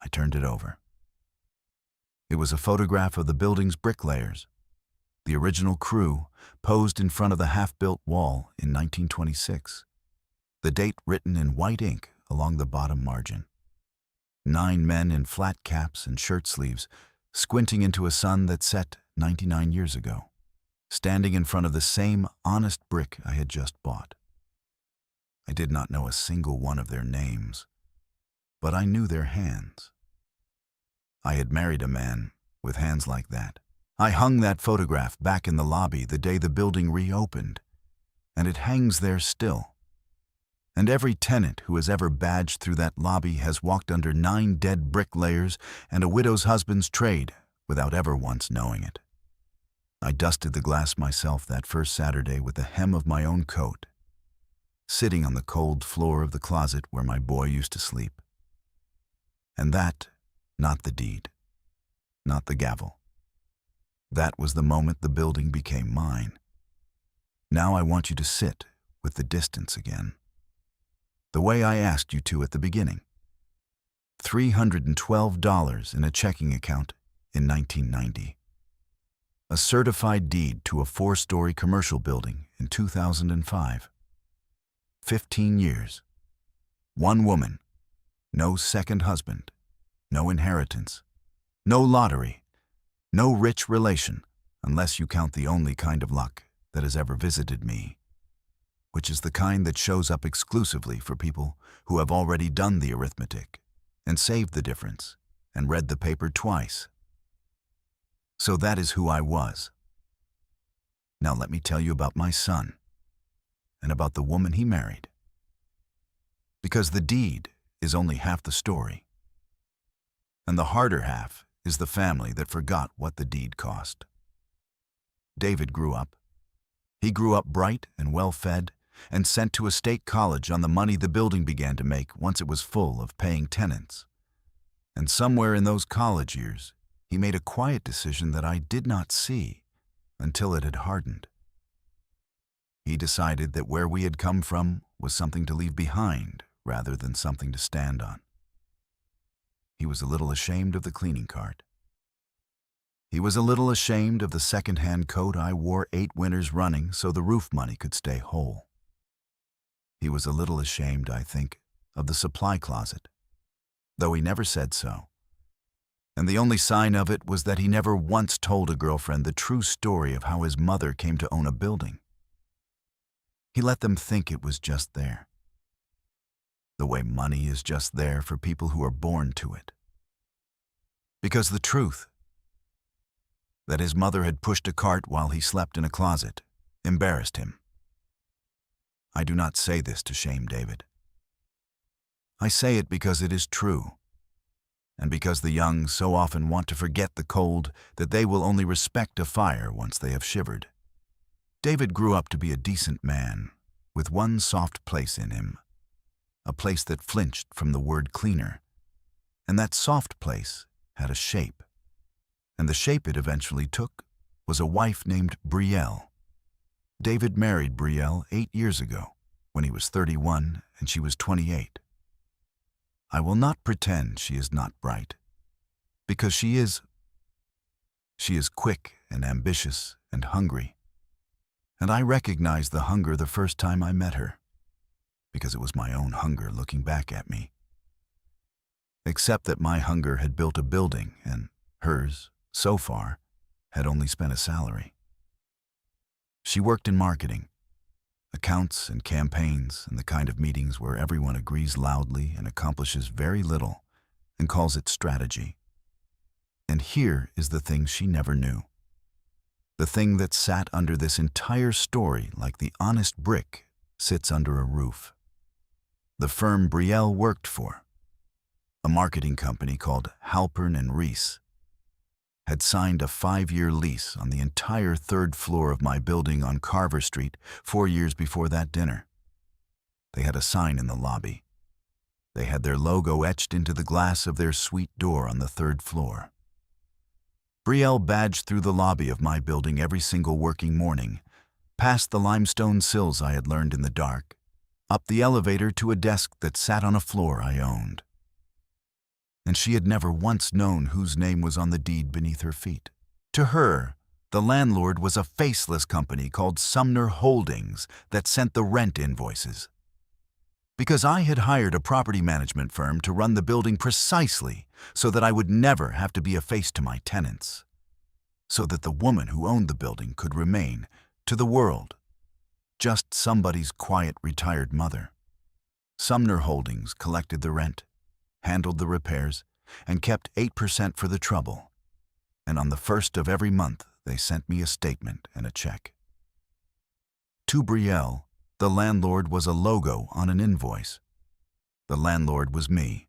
I turned it over. It was a photograph of the building's bricklayers, the original crew, posed in front of the half-built wall in 1926, the date written in white ink along the bottom margin. 9 men in flat caps and shirt sleeves, squinting into a sun that set 99 years ago, standing in front of the same honest brick I had just bought. I did not know a single one of their names, but I knew their hands. I had married a man with hands like that. I hung that photograph back in the lobby the day the building reopened, and it hangs there still. And every tenant who has ever badged through that lobby has walked under 9 dead bricklayers and a widow's husband's trade without ever once knowing it. I dusted the glass myself that first Saturday with the hem of my own coat, sitting on the cold floor of the closet where my boy used to sleep. And that, not the deed, not the gavel. That was the moment the building became mine. Now I want you to sit with the distance again, the way I asked you to at the beginning. $312 in a checking account in 1990. A certified deed to a 4-story commercial building in 2005. 15 years. 1 woman. No second husband. No inheritance. No lottery. No rich relation, unless you count the only kind of luck that has ever visited me, which is the kind that shows up exclusively for people who have already done the arithmetic and saved the difference and read the paper twice. So that is who I was. Now let me tell you about my son and about the woman he married. Because the deed is only half the story, and the harder half is the family that forgot what the deed cost. David grew up. He grew up bright and well-fed and sent to a state college on the money the building began to make once it was full of paying tenants. And somewhere in those college years, he made a quiet decision that I did not see until it had hardened. He decided that where we had come from was something to leave behind rather than something to stand on. He was a little ashamed of the cleaning cart. He was a little ashamed of the second-hand coat I wore 8 winters running so the roof money could stay whole. He was a little ashamed, I think, of the supply closet, though he never said so. And the only sign of it was that he never once told a girlfriend the true story of how his mother came to own a building. He let them think it was just there, the way money is just there for people who are born to it. Because the truth, that his mother had pushed a cart while he slept in a closet, embarrassed him. I do not say this to shame David. I say it because it is true, and because the young so often want to forget the cold that they will only respect a fire once they have shivered. David grew up to be a decent man, with one soft place in him, a place that flinched from the word cleaner, and that soft place had a shape, and the shape it eventually took was a wife named Brielle, David married Brielle 8 years ago, when he was 31 and she was 28. I will not pretend she is not bright, because she is. She is quick and ambitious and hungry, and I recognized the hunger the first time I met her, because it was my own hunger looking back at me. Except that my hunger had built a building and hers, so far, had only spent a salary. She worked in marketing, accounts and campaigns, and the kind of meetings where everyone agrees loudly and accomplishes very little and calls it strategy. And here is the thing she never knew. The thing that sat under this entire story like the honest brick sits under a roof. The firm Brielle worked for, a marketing company called Halpern and Reese, had signed a 5-year lease on the entire 3rd floor of my building on Carver Street 4 years before that dinner. They had a sign in the lobby. They had their logo etched into the glass of their suite door on the 3rd floor. Brielle badged through the lobby of my building every single working morning, past the limestone sills I had learned in the dark, up the elevator to a desk that sat on a floor I owned. And she had never once known whose name was on the deed beneath her feet. To her, the landlord was a faceless company called Sumner Holdings that sent the rent invoices. Because I had hired a property management firm to run the building precisely so that I would never have to be a face to my tenants, so that the woman who owned the building could remain, to the world, just somebody's quiet retired mother. Sumner Holdings collected the rent, handled the repairs, and kept 8% for the trouble. And on the 1st of every month, they sent me a statement and a check. To Brielle, the landlord was a logo on an invoice. The landlord was me.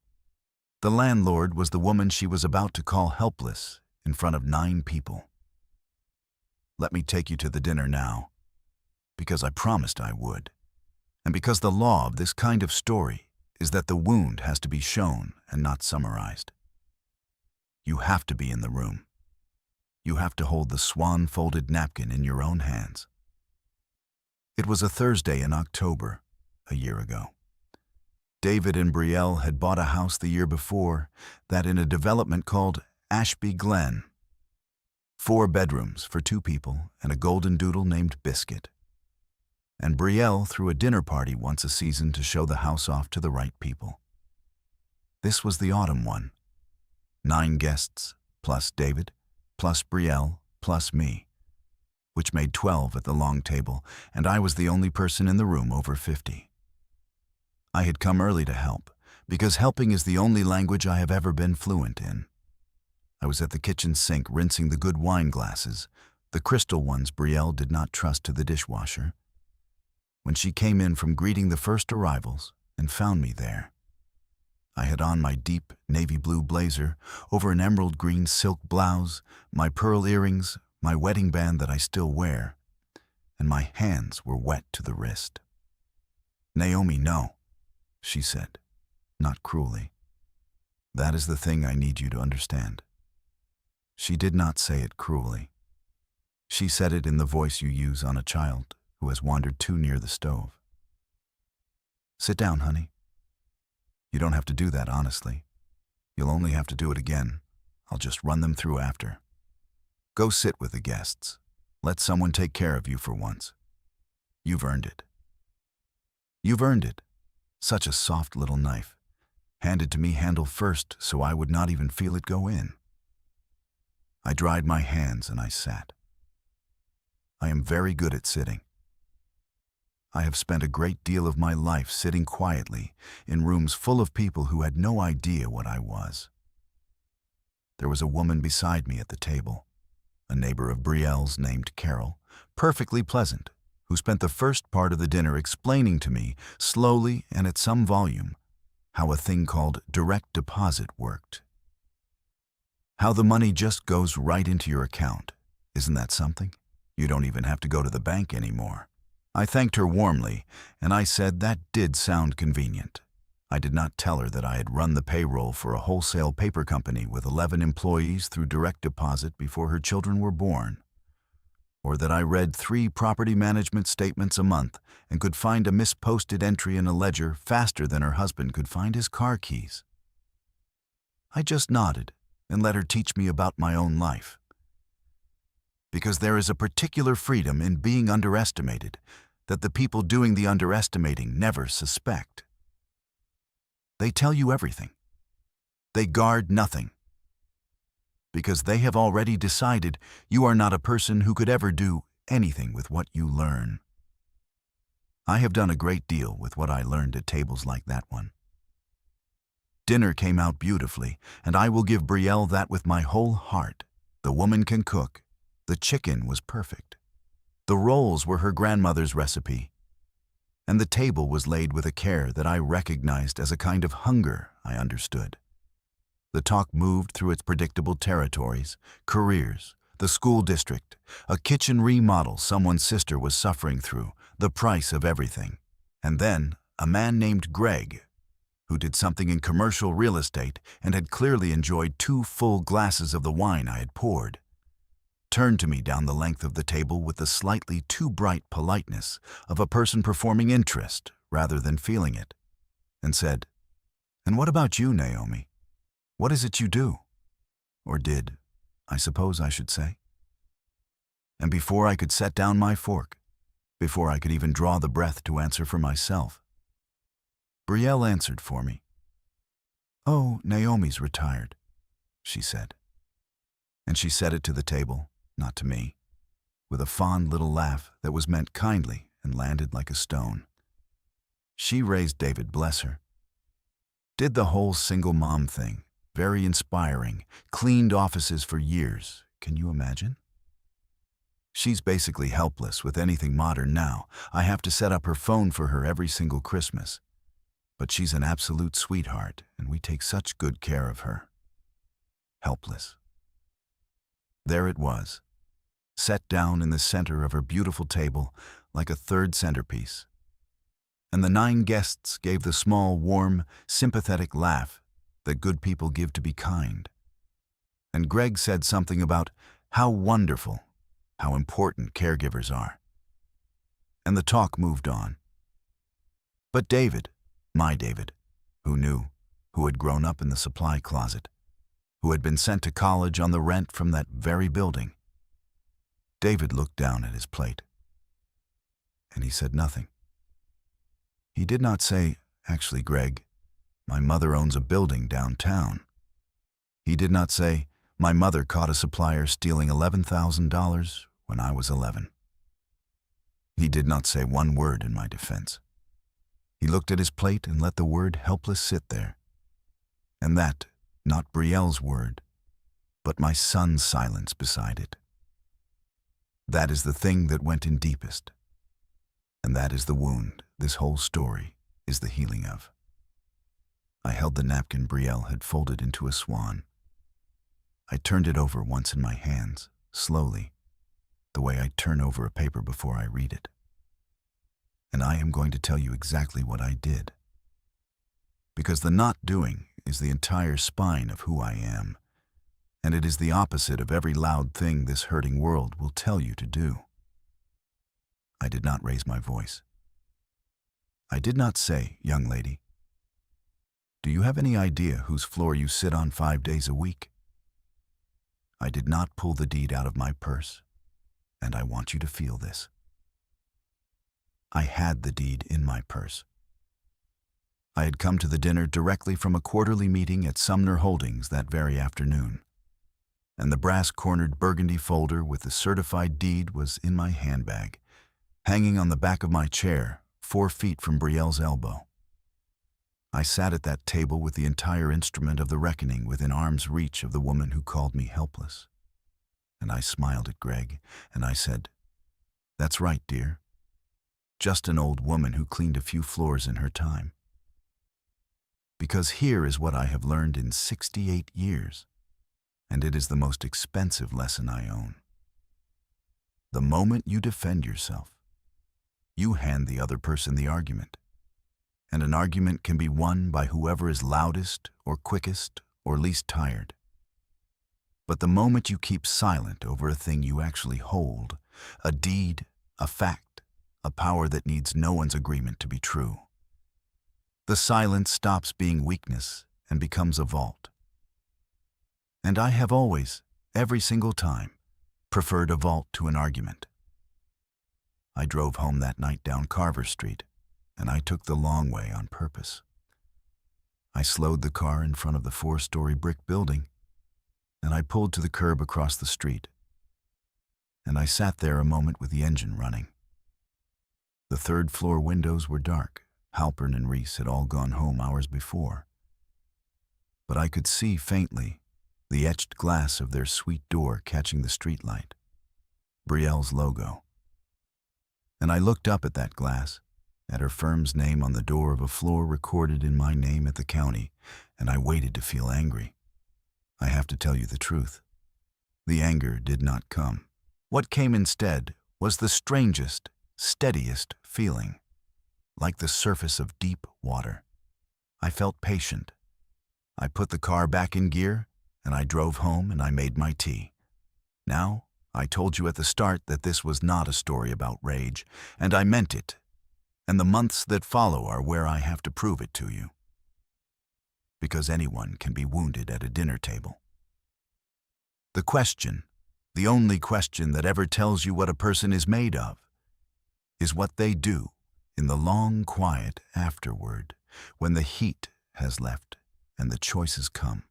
The landlord was the woman she was about to call helpless in front of 9 people. Let me take you to the dinner now, because I promised I would, and because the law of this kind of story is that the wound has to be shown and not summarized. You have to be in the room. You have to hold the swan-folded napkin in your own hands. It was a Thursday in October, a year ago. David and Brielle had bought a house the year before, that in a development called Ashby Glen. 4 bedrooms for 2 people and a golden doodle named Biscuit. And Brielle threw a dinner party once a season to show the house off to the right people. This was the autumn one. 9 guests, plus David, plus Brielle, plus me, which made 12 at the long table, and I was the only person in the room over 50. I had come early to help, because helping is the only language I have ever been fluent in. I was at the kitchen sink rinsing the good wine glasses, the crystal ones Brielle did not trust to the dishwasher, when she came in from greeting the first arrivals and found me there. I had on my deep navy blue blazer over an emerald green silk blouse, my pearl earrings, my wedding band that I still wear, and my hands were wet to the wrist. "Naomi, no," she said, not cruelly. "That is the thing I need you to understand." She did not say it cruelly. She said it in the voice you use on a child who has wandered too near the stove. "Sit down, honey. You don't have to do that, honestly. You'll only have to do it again. I'll just run them through after. Go sit with the guests. Let someone take care of you for once. You've earned it. You've earned it." Such a soft little knife, handed to me handle first so I would not even feel it go in. I dried my hands and I sat. I am very good at sitting. I have spent a great deal of my life sitting quietly in rooms full of people who had no idea what I was. There was a woman beside me at the table, a neighbor of Brielle's named Carol, perfectly pleasant, who spent the first part of the dinner explaining to me, slowly and at some volume, how a thing called direct deposit worked. How the money just goes right into your account. Isn't that something? You don't even have to go to the bank anymore. I thanked her warmly, and I said that did sound convenient. I did not tell her that I had run the payroll for a wholesale paper company with 11 employees through direct deposit before her children were born. or that I read 3 property management statements a month and could find a misposted entry in a ledger faster than her husband could find his car keys. I just nodded and let her teach me about my own life. Because there is a particular freedom in being underestimated that the people doing the underestimating never suspect. They tell you everything. They guard nothing. Because they have already decided you are not a person who could ever do anything with what you learn. I have done a great deal with what I learned at tables like that one. Dinner came out beautifully, and I will give Brielle that with my whole heart. The woman can cook. The chicken was perfect. The rolls were her grandmother's recipe. And the table was laid with a care that I recognized as a kind of hunger I understood. The talk moved through its predictable territories, careers, the school district, a kitchen remodel someone's sister was suffering through, the price of everything. And then a man named Greg, who did something in commercial real estate and had clearly enjoyed 2 full glasses of the wine I had poured, turned to me down the length of the table with the slightly too bright politeness of a person performing interest rather than feeling it, and said, "And what about you, Naomi? What is it you do?" Or did, I suppose I should say. And before I could set down my fork, before I could even draw the breath to answer for myself, Brielle answered for me. "Oh, Naomi's retired," she said. And she said it to the table, not to me, with a fond little laugh that was meant kindly and landed like a stone. She raised David, bless her. Did the whole single mom thing, very inspiring, cleaned offices for years, can you imagine? She's basically helpless with anything modern now. I have to set up her phone for her every single Christmas. But she's an absolute sweetheart, and we take such good care of her. Helpless. There it was, set down in the center of her beautiful table like a third centerpiece. And the 9 guests gave the small, warm, sympathetic laugh that good people give to be kind. And Greg said something about how wonderful, how important caregivers are. And the talk moved on. But David, my David, who knew, who had grown up in the supply closet, who had been sent to college on the rent from that very building, David looked down at his plate. And he said nothing. He did not say, "Actually, Greg, my mother owns a building downtown." He did not say, "My mother caught a supplier stealing $11,000 when I was 11. He did not say one word in my defense. He looked at his plate and let the word helpless sit there. And that, not Brielle's word, but my son's silence beside it. That is the thing that went in deepest. And that is the wound this whole story is the healing of. I held the napkin Brielle had folded into a swan. I turned it over once in my hands, slowly, the way I turn over a paper before I read it. And I am going to tell you exactly what I did. Because the not doing is the entire spine of who I am, and it is the opposite of every loud thing this hurting world will tell you to do. I did not raise my voice. I did not say, "Young lady, do you have any idea whose floor you sit on 5 days a week?" I did not pull the deed out of my purse, and I want you to feel this. I had the deed in my purse. I had come to the dinner directly from a quarterly meeting at Sumner Holdings that very afternoon, and the brass-cornered burgundy folder with the certified deed was in my handbag, hanging on the back of my chair, 4 feet from Brielle's elbow. I sat at that table with the entire instrument of the reckoning within arm's reach of the woman who called me helpless. And I smiled at Greg, and I said, "That's right, dear. Just an old woman who cleaned a few floors in her time." Because here is what I have learned in 68 years, and it is the most expensive lesson I own. The moment you defend yourself, you hand the other person the argument. And an argument can be won by whoever is loudest or quickest or least tired. But the moment you keep silent over a thing you actually hold, A deed, a fact, a power that needs no one's agreement to be true. The silence stops being weakness and becomes a vault. And I have always, every single time, preferred a vault to an argument. I drove home that night down Carver Street, and I took the long way on purpose. I slowed the car in front of the 4-story brick building, and I pulled to the curb across the street. And I sat there a moment with the engine running. The third-floor windows were dark. Halpern and Reese had all gone home hours before. But I could see faintly the etched glass of their suite door catching the streetlight, Brielle's logo. And I looked up at that glass, at her firm's name on the door of a floor recorded in my name at the county, and I waited to feel angry. I have to tell you the truth. The anger did not come. What came instead was the strangest, steadiest feeling, like the surface of deep water. I felt patient. I put the car back in gear, and I drove home and I made my tea. Now, I told you at the start that this was not a story about rage, and I meant it. And the months that follow are where I have to prove it to you. Because anyone can be wounded at a dinner table. The question, the only question that ever tells you what a person is made of, is what they do in the long quiet afterward, when the heat has left and the choices come.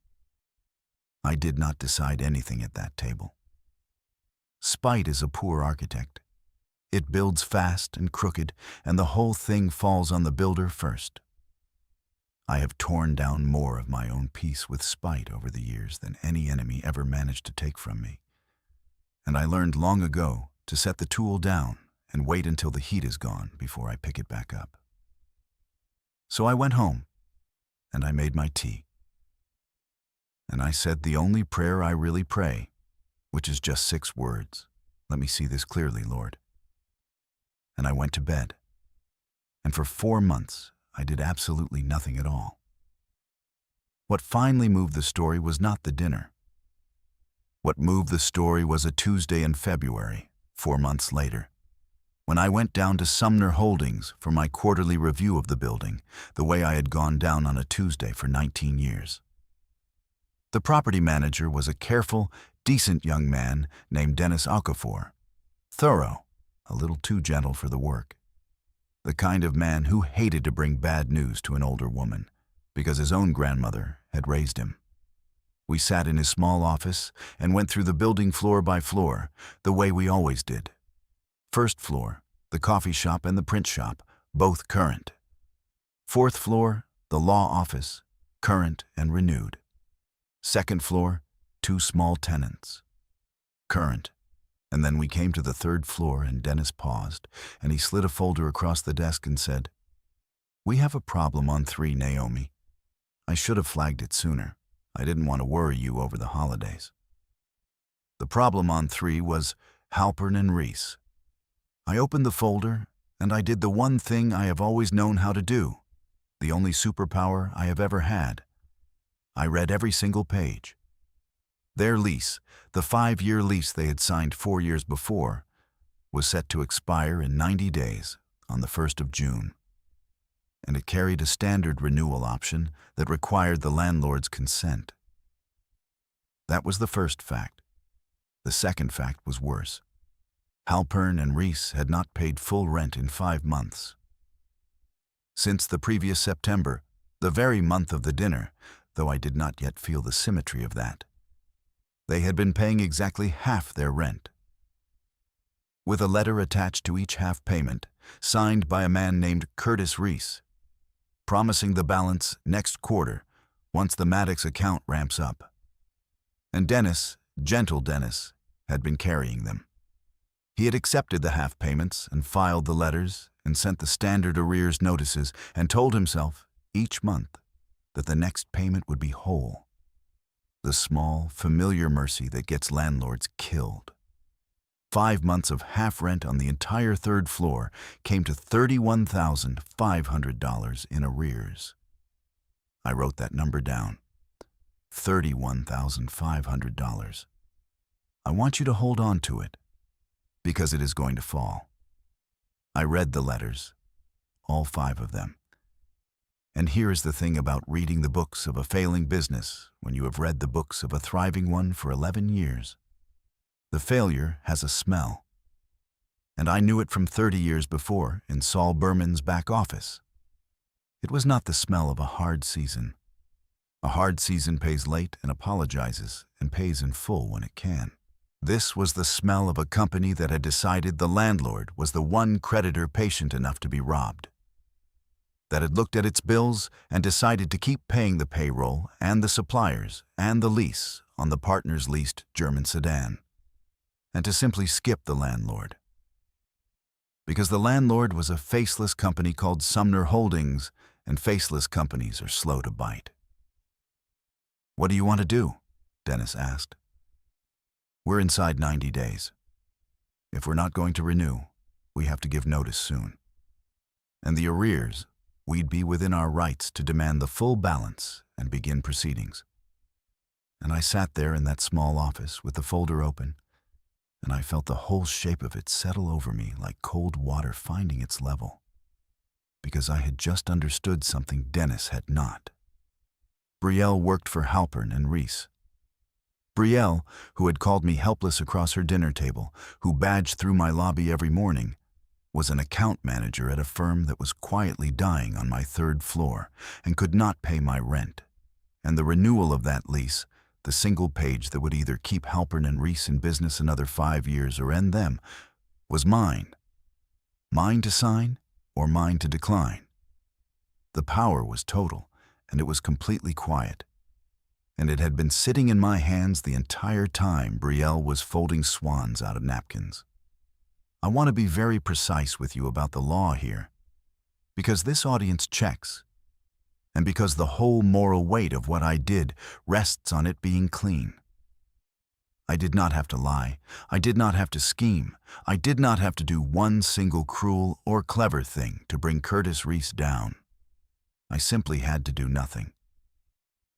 I did not decide anything at that table. Spite is a poor architect. It builds fast and crooked, and the whole thing falls on the builder first. I have torn down more of my own peace with spite over the years than any enemy ever managed to take from me. And I learned long ago to set the tool down and wait until the heat is gone before I pick it back up. So I went home, and I made my tea. And I said the only prayer I really pray, which is just 6 words. Let me see this clearly, Lord. And I went to bed. And for 4 months, I did absolutely nothing at all. What finally moved the story was not the dinner. What moved the story was a Tuesday in February, 4 months later, when I went down to Sumner Holdings for my quarterly review of the building, the way I had gone down on a Tuesday for 19 years. The property manager was a careful, decent young man named Dennis Okafor. Thorough, a little too gentle for the work. The kind of man who hated to bring bad news to an older woman, because his own grandmother had raised him. We sat in his small office and went through the building floor by floor, the way we always did. First floor, the coffee shop and the print shop, both current. Fourth floor, the law office, current and renewed. Second floor, 2 small tenants, current. And then we came to the 3rd floor and Dennis paused, and he slid a folder across the desk and said, "We have a problem on 3, Naomi. I should have flagged it sooner. I didn't want to worry you over the holidays." The problem on 3 was Halpern and Reese. I opened the folder, and I did the one thing I have always known how to do, the only superpower I have ever had. I read every single page. Their lease, the 5-year lease they had signed 4 years before, was set to expire in 90 days on the 1st of June. And it carried a standard renewal option that required the landlord's consent. That was the first fact. The second fact was worse. Halpern and Reese had not paid full rent in 5 months. Since the previous September, the very month of the dinner, though I did not yet feel the symmetry of that, they had been paying exactly half their rent. With a letter attached to each half payment, signed by a man named Curtis Reese, promising the balance next quarter once the Maddox account ramps up. And Dennis, gentle Dennis, had been carrying them. He had accepted the half payments and filed the letters and sent the standard arrears notices and told himself, each month, that the next payment would be whole. The small, familiar mercy that gets landlords killed. 5 months of half rent on the entire 3rd floor came to $31,500 in arrears. I wrote that number down. $31,500. I want you to hold on to it. because it is going to fall. I read the letters, all 5 of them. And here is the thing about reading the books of a failing business when you have read the books of a thriving one for 11 years. The failure has a smell. And I knew it from 30 years before in Saul Berman's back office. It was not the smell of a hard season. A hard season pays late and apologizes and pays in full when it can. This was the smell of a company that had decided the landlord was the one creditor patient enough to be robbed. That had looked at its bills and decided to keep paying the payroll and the suppliers and the lease on the partner's leased German sedan, and to simply skip the landlord. Because the landlord was a faceless company called Sumner Holdings, and faceless companies are slow to bite. "What do you want to do?" Dennis asked. "We're inside 90 days. If we're not going to renew, we have to give notice soon. And the arrears, we'd be within our rights to demand the full balance and begin proceedings." And I sat there in that small office with the folder open, and I felt the whole shape of it settle over me like cold water finding its level. Because I had just understood something Dennis had not. Brielle worked for Halpern and Reese. Brielle, who had called me helpless across her dinner table, who badged through my lobby every morning, was an account manager at a firm that was quietly dying on my 3rd floor and could not pay my rent. And the renewal of that lease, the single page that would either keep Halpern and Reese in business another 5 years or end them, was mine. Mine to sign or mine to decline. The power was total, and it was completely quiet. And it had been sitting in my hands the entire time Brielle was folding swans out of napkins. I want to be very precise with you about the law here, because this audience checks, and because the whole moral weight of what I did rests on it being clean. I did not have to lie. I did not have to scheme. I did not have to do one single cruel or clever thing to bring Curtis Reese down. I simply had to do nothing.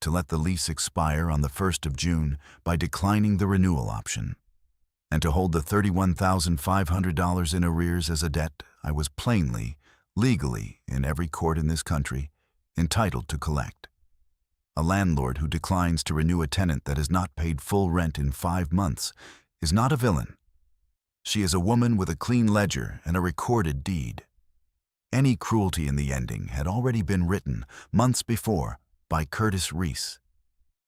To let the lease expire on the 1st of June by declining the renewal option, and to hold the $31,500 in arrears as a debt I was plainly, legally, in every court in this country, entitled to collect. A landlord who declines to renew a tenant that has not paid full rent in 5 months is not a villain. She is a woman with a clean ledger and a recorded deed. Any cruelty in the ending had already been written months before by Curtis Reese,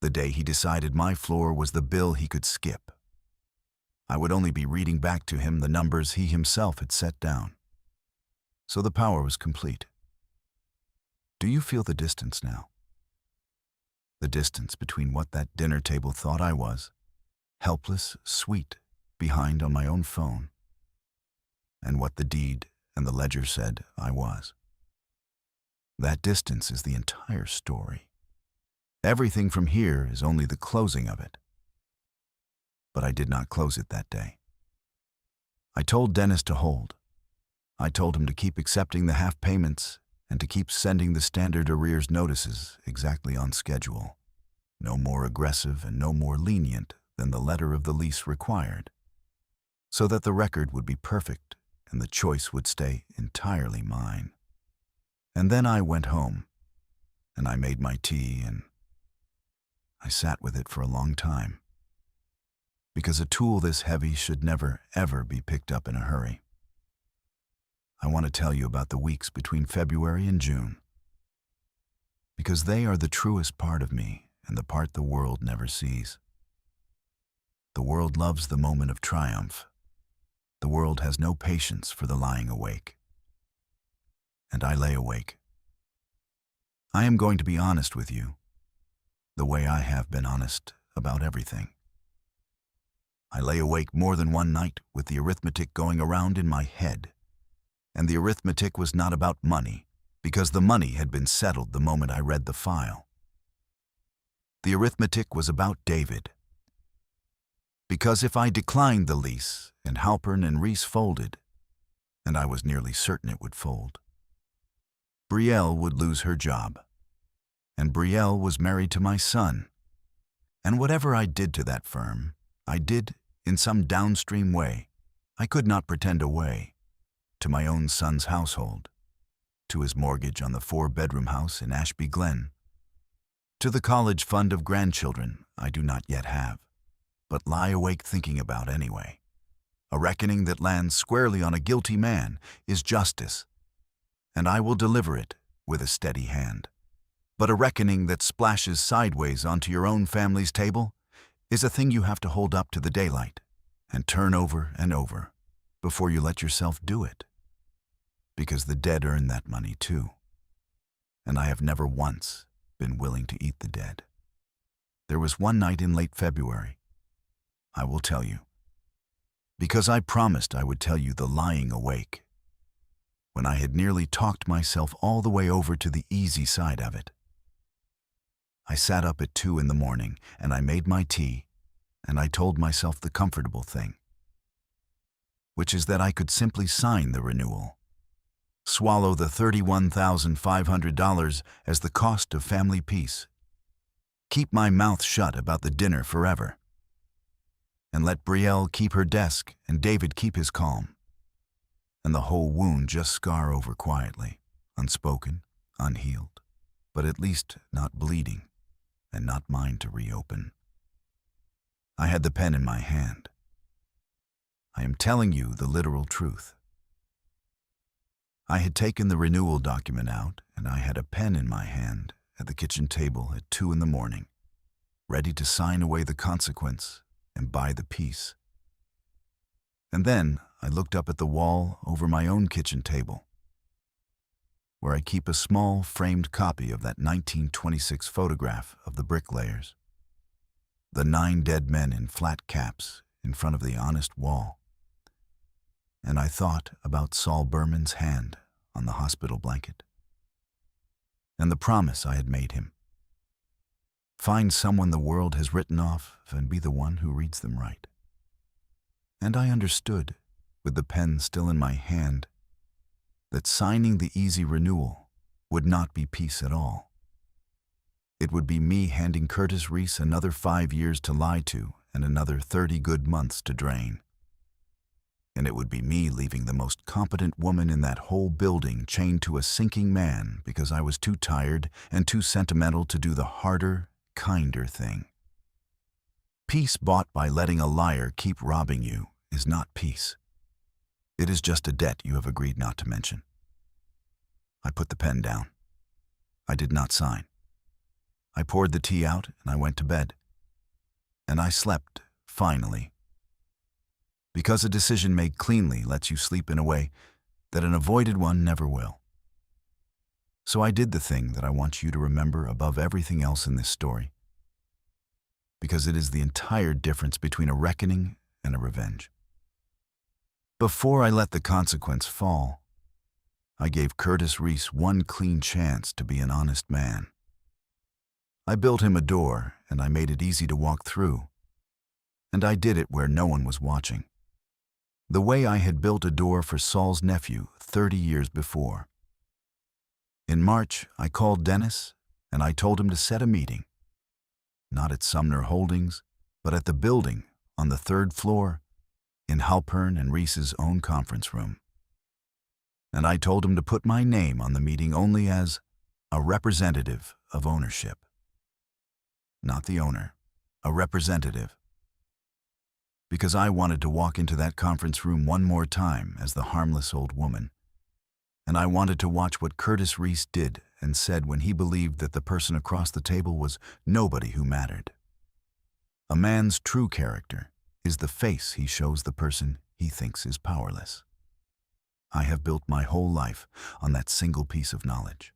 the day he decided my floor was the bill he could skip. I would only be reading back to him the numbers he himself had set down. So the power was complete. Do you feel the distance now? The distance between what that dinner table thought I was, helpless, sweet, behind on my own phone, and what the deed and the ledger said I was. That distance is the entire story. Everything from here is only the closing of it. But I did not close it that day. I told Dennis to hold. I told him to keep accepting the half payments and to keep sending the standard arrears notices exactly on schedule, no more aggressive and no more lenient than the letter of the lease required, so that the record would be perfect and the choice would stay entirely mine. And then I went home, and I made my tea, and I sat with it for a long time, because a tool this heavy should never, ever be picked up in a hurry. I want to tell you about the weeks between February and June, because they are the truest part of me and the part the world never sees. The world loves the moment of triumph. The world has no patience for the lying awake. And I lay awake. I am going to be honest with you, the way I have been honest about everything. I lay awake more than one night with the arithmetic going around in my head. And the arithmetic was not about money, because the money had been settled the moment I read the file. The arithmetic was about David. Because if I declined the lease and Halpern and Reese folded, and I was nearly certain it would fold, Brielle would lose her job. And Brielle was married to my son. And whatever I did to that firm, I did, in some downstream way, I could not pretend away. To my own son's household, to his mortgage on the 4-bedroom house in Ashby Glen, to the college fund of grandchildren I do not yet have, but lie awake thinking about anyway. A reckoning that lands squarely on a guilty man is justice, and I will deliver it with a steady hand. But a reckoning that splashes sideways onto your own family's table is a thing you have to hold up to the daylight and turn over and over before you let yourself do it. Because the dead earn that money too, and I have never once been willing to eat the dead. There was one night in late February, I will tell you, because I promised I would tell you the lying awake, when I had nearly talked myself all the way over to the easy side of it. I sat up at 2 in the morning and I made my tea, and I told myself the comfortable thing, which is that I could simply sign the renewal, swallow the $31,500 as the cost of family peace, keep my mouth shut about the dinner forever, and let Brielle keep her desk and David keep his calm, and the whole wound just scar over quietly, unspoken, unhealed, but at least not bleeding, and not mine to reopen. I had the pen in my hand. I am telling you the literal truth. I had taken the renewal document out, and I had a pen in my hand at the kitchen table at 2 in the morning, ready to sign away the consequence and buy the peace. And then I looked up at the wall over my own kitchen table, where I keep a small framed copy of that 1926 photograph of the bricklayers, the 9 dead men in flat caps in front of the honest wall. And I thought about Saul Berman's hand on the hospital blanket, and the promise I had made him. Find someone the world has written off and be the one who reads them right. And I understood, with the pen still in my hand, that signing the easy renewal would not be peace at all. It would be me handing Curtis Reese another 5 years to lie to and another 30 good months to drain. And it would be me leaving the most competent woman in that whole building chained to a sinking man because I was too tired and too sentimental to do the harder, kinder thing. Peace bought by letting a liar keep robbing you is not peace. It is just a debt you have agreed not to mention. I put the pen down. I did not sign. I poured the tea out and I went to bed. And I slept, finally. Because a decision made cleanly lets you sleep in a way that an avoided one never will. So I did the thing that I want you to remember above everything else in this story, because it is the entire difference between a reckoning and a revenge. Before I let the consequence fall, I gave Curtis Reese one clean chance to be an honest man. I built him a door, and I made it easy to walk through, and I did it where no one was watching, the way I had built a door for Saul's nephew 30 years before. In March, I called Dennis, and I told him to set a meeting, not at Sumner Holdings, but at the building on the 3rd floor in Halpern and Reese's own conference room. And I told him to put my name on the meeting only as a representative of ownership. Not the owner, a representative. Because I wanted to walk into that conference room one more time as the harmless old woman. And I wanted to watch what Curtis Reese did and said when he believed that the person across the table was nobody who mattered. A man's true character is the face he shows the person he thinks is powerless. I have built my whole life on that single piece of knowledge.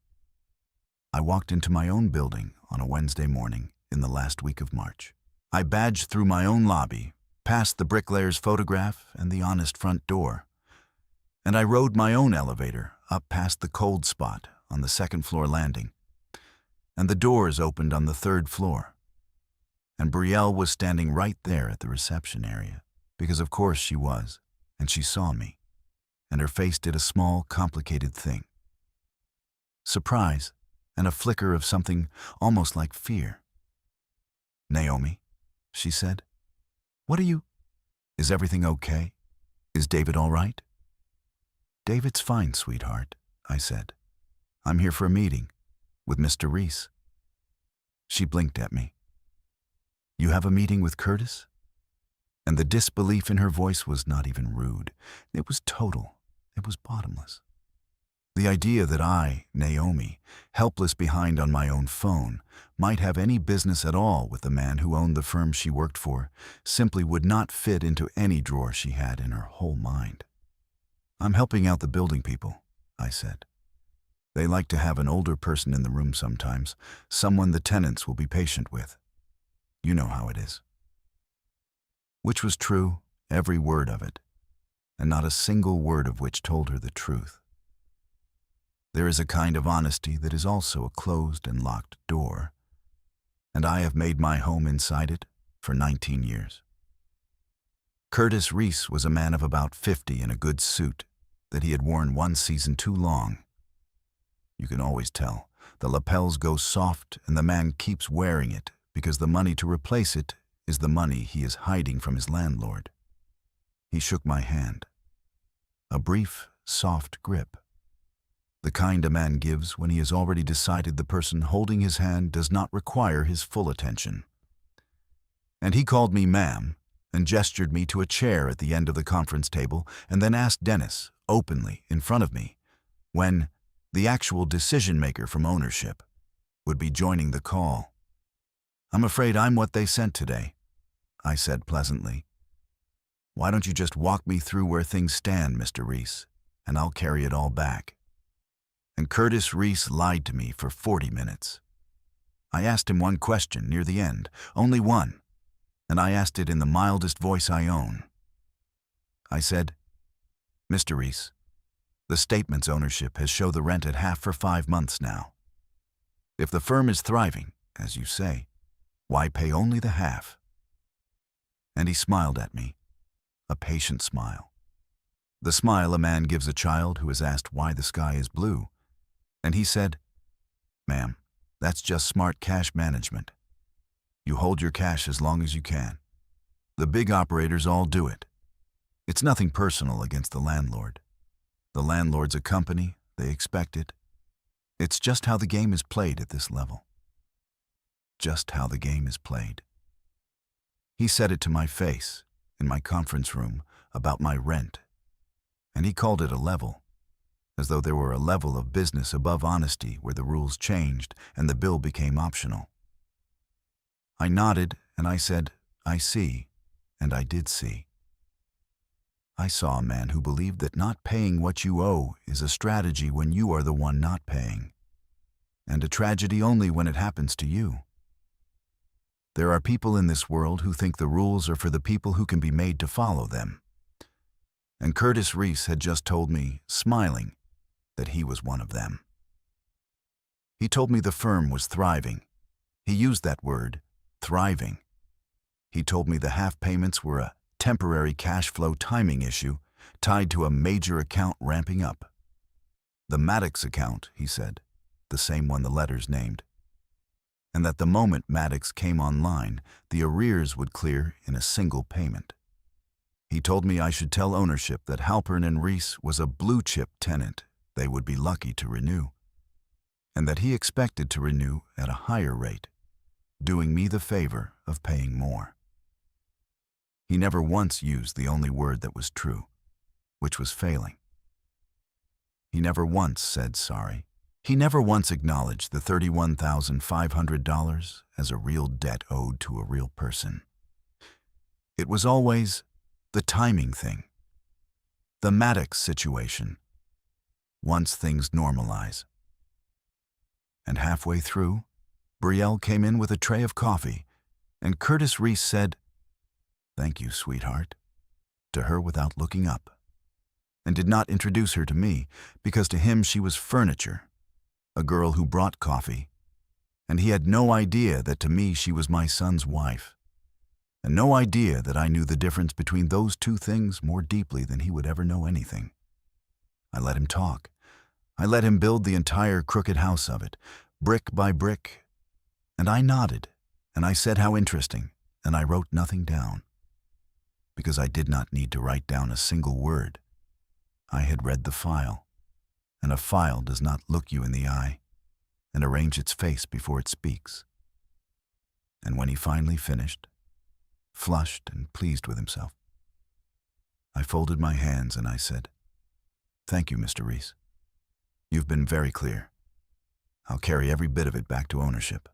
I walked into my own building on a Wednesday morning in the last week of March. I badged through my own lobby, past the bricklayer's photograph and the honest front door, and I rode my own elevator up past the cold spot on the 2nd floor landing, and the doors opened on the 3rd floor, and Brielle was standing right there at the reception area, because of course she was, and she saw me, and her face did a small, complicated thing. Surprise, and a flicker of something almost like fear. "Naomi," she said, "what are you? Is everything okay?" Is David all right? David's fine, sweetheart, I said. I'm here for a meeting with Mr. Reese. She blinked at me. You have a meeting with Curtis? And the disbelief in her voice was not even rude. It was total. It was bottomless. The idea that I, Naomi, helpless behind on my own phone, might have any business at all with the man who owned the firm she worked for simply would not fit into any drawer she had in her whole mind. I'm helping out the building people, I said. They like to have an older person in the room sometimes, someone the tenants will be patient with. You know how it is. Which was true, every word of it, and not a single word of which told her the truth. There is a kind of honesty that is also a closed and locked door, and I have made my home inside it for 19 years. Curtis Reese was a man of about 50 in a good suit that he had worn one season too long. You can always tell. The lapels go soft and the man keeps wearing it because the money to replace it is the money he is hiding from his landlord. He shook my hand. A brief, soft grip. The kind a man gives when he has already decided the person holding his hand does not require his full attention. And he called me ma'am and gestured me to a chair at the end of the conference table and then asked Dennis, openly, in front of me, when the actual decision-maker from ownership would be joining the call. I'm afraid I'm what they sent today, I said pleasantly. Why don't you just walk me through where things stand, Mr. Reese, and I'll carry it all back. And Curtis Reese lied to me for 40 minutes. I asked him one question near the end, only one, and I asked it in the mildest voice I own. I said, Mr. Reese, the statement's ownership has showed the rent at half for 5 months now. If the firm is thriving, as you say, why pay only the half? And he smiled at me, a patient smile. The smile a man gives a child who is asked why the sky is blue. And he said, Ma'am, that's just smart cash management. You hold your cash as long as you can. The big operators all do it. It's nothing personal against the landlord. The landlord's a company, they expect it. It's just how the game is played at this level. Just how the game is played. He said it to my face, in my conference room, about my rent. And he called it a level, as though there were a level of business above honesty where the rules changed and the bill became optional. I nodded and I said, I see, and I did see. I saw a man who believed that not paying what you owe is a strategy when you are the one not paying, and a tragedy only when it happens to you. There are people in this world who think the rules are for the people who can be made to follow them. And Curtis Reese had just told me, smiling, that he was one of them. He told me the firm was thriving. He used that word, thriving. He told me the half payments were a temporary cash flow timing issue tied to a major account ramping up. The Maddox account, he said, the same one the letters named. And that the moment Maddox came online, the arrears would clear in a single payment. He told me I should tell ownership that Halpern and Reese was a blue-chip tenant they would be lucky to renew, and that he expected to renew at a higher rate, doing me the favor of paying more. He never once used the only word that was true, which was failing. He never once said sorry. He never once acknowledged the $31,500 as a real debt owed to a real person. It was always the timing thing, the Maddox situation, once things normalize. And halfway through, Brielle came in with a tray of coffee, and Curtis Reese said, "Thank you, sweetheart," to her without looking up, and did not introduce her to me, because to him she was furniture, a girl who brought coffee, and he had no idea that to me she was my son's wife, and no idea that I knew the difference between those two things more deeply than he would ever know anything. I let him talk. I let him build the entire crooked house of it, brick by brick, and I nodded, and I said how interesting, and I wrote nothing down. because I did not need to write down a single word. I had read the file, and a file does not look you in the eye and arrange its face before it speaks. And when he finally finished, flushed and pleased with himself, I folded my hands and I said, "Thank you, Mr. Reese. You've been very clear. I'll carry every bit of it back to ownership."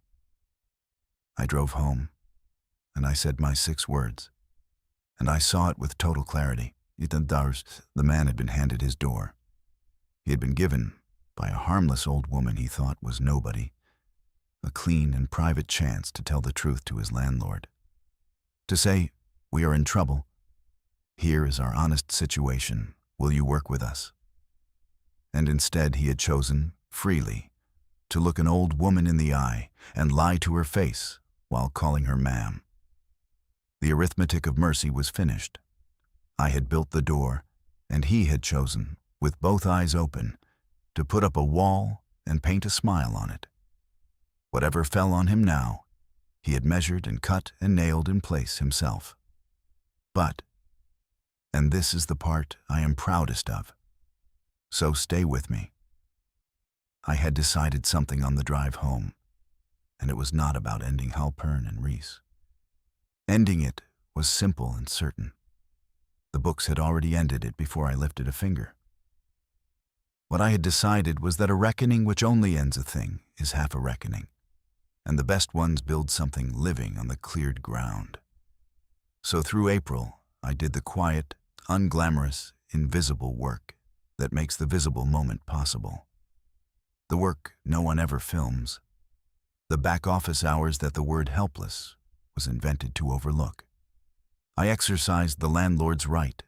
I drove home, and I said my 6 words, and I saw it with total clarity. The man had been handed his door. He had been given, by a harmless old woman he thought was nobody, a clean and private chance to tell the truth to his landlord. To say, "We are in trouble. Here is our honest situation. Will you work with us?" And instead he had chosen, freely, to look an old woman in the eye and lie to her face while calling her ma'am. The arithmetic of mercy was finished. I had built the door, and he had chosen, with both eyes open, to put up a wall and paint a smile on it. Whatever fell on him now, he had measured and cut and nailed in place himself. But, and this is the part I am proudest of, so stay with me, I had decided something on the drive home, and it was not about ending Halpern and Reese. Ending it was simple and certain. The books had already ended it before I lifted a finger. What I had decided was that a reckoning which only ends a thing is half a reckoning, and the best ones build something living on the cleared ground. So through April, I did the quiet, unglamorous, invisible work that makes the visible moment possible. The work no one ever films. The back office hours that the word helpless was invented to overlook. I exercised the landlord's right,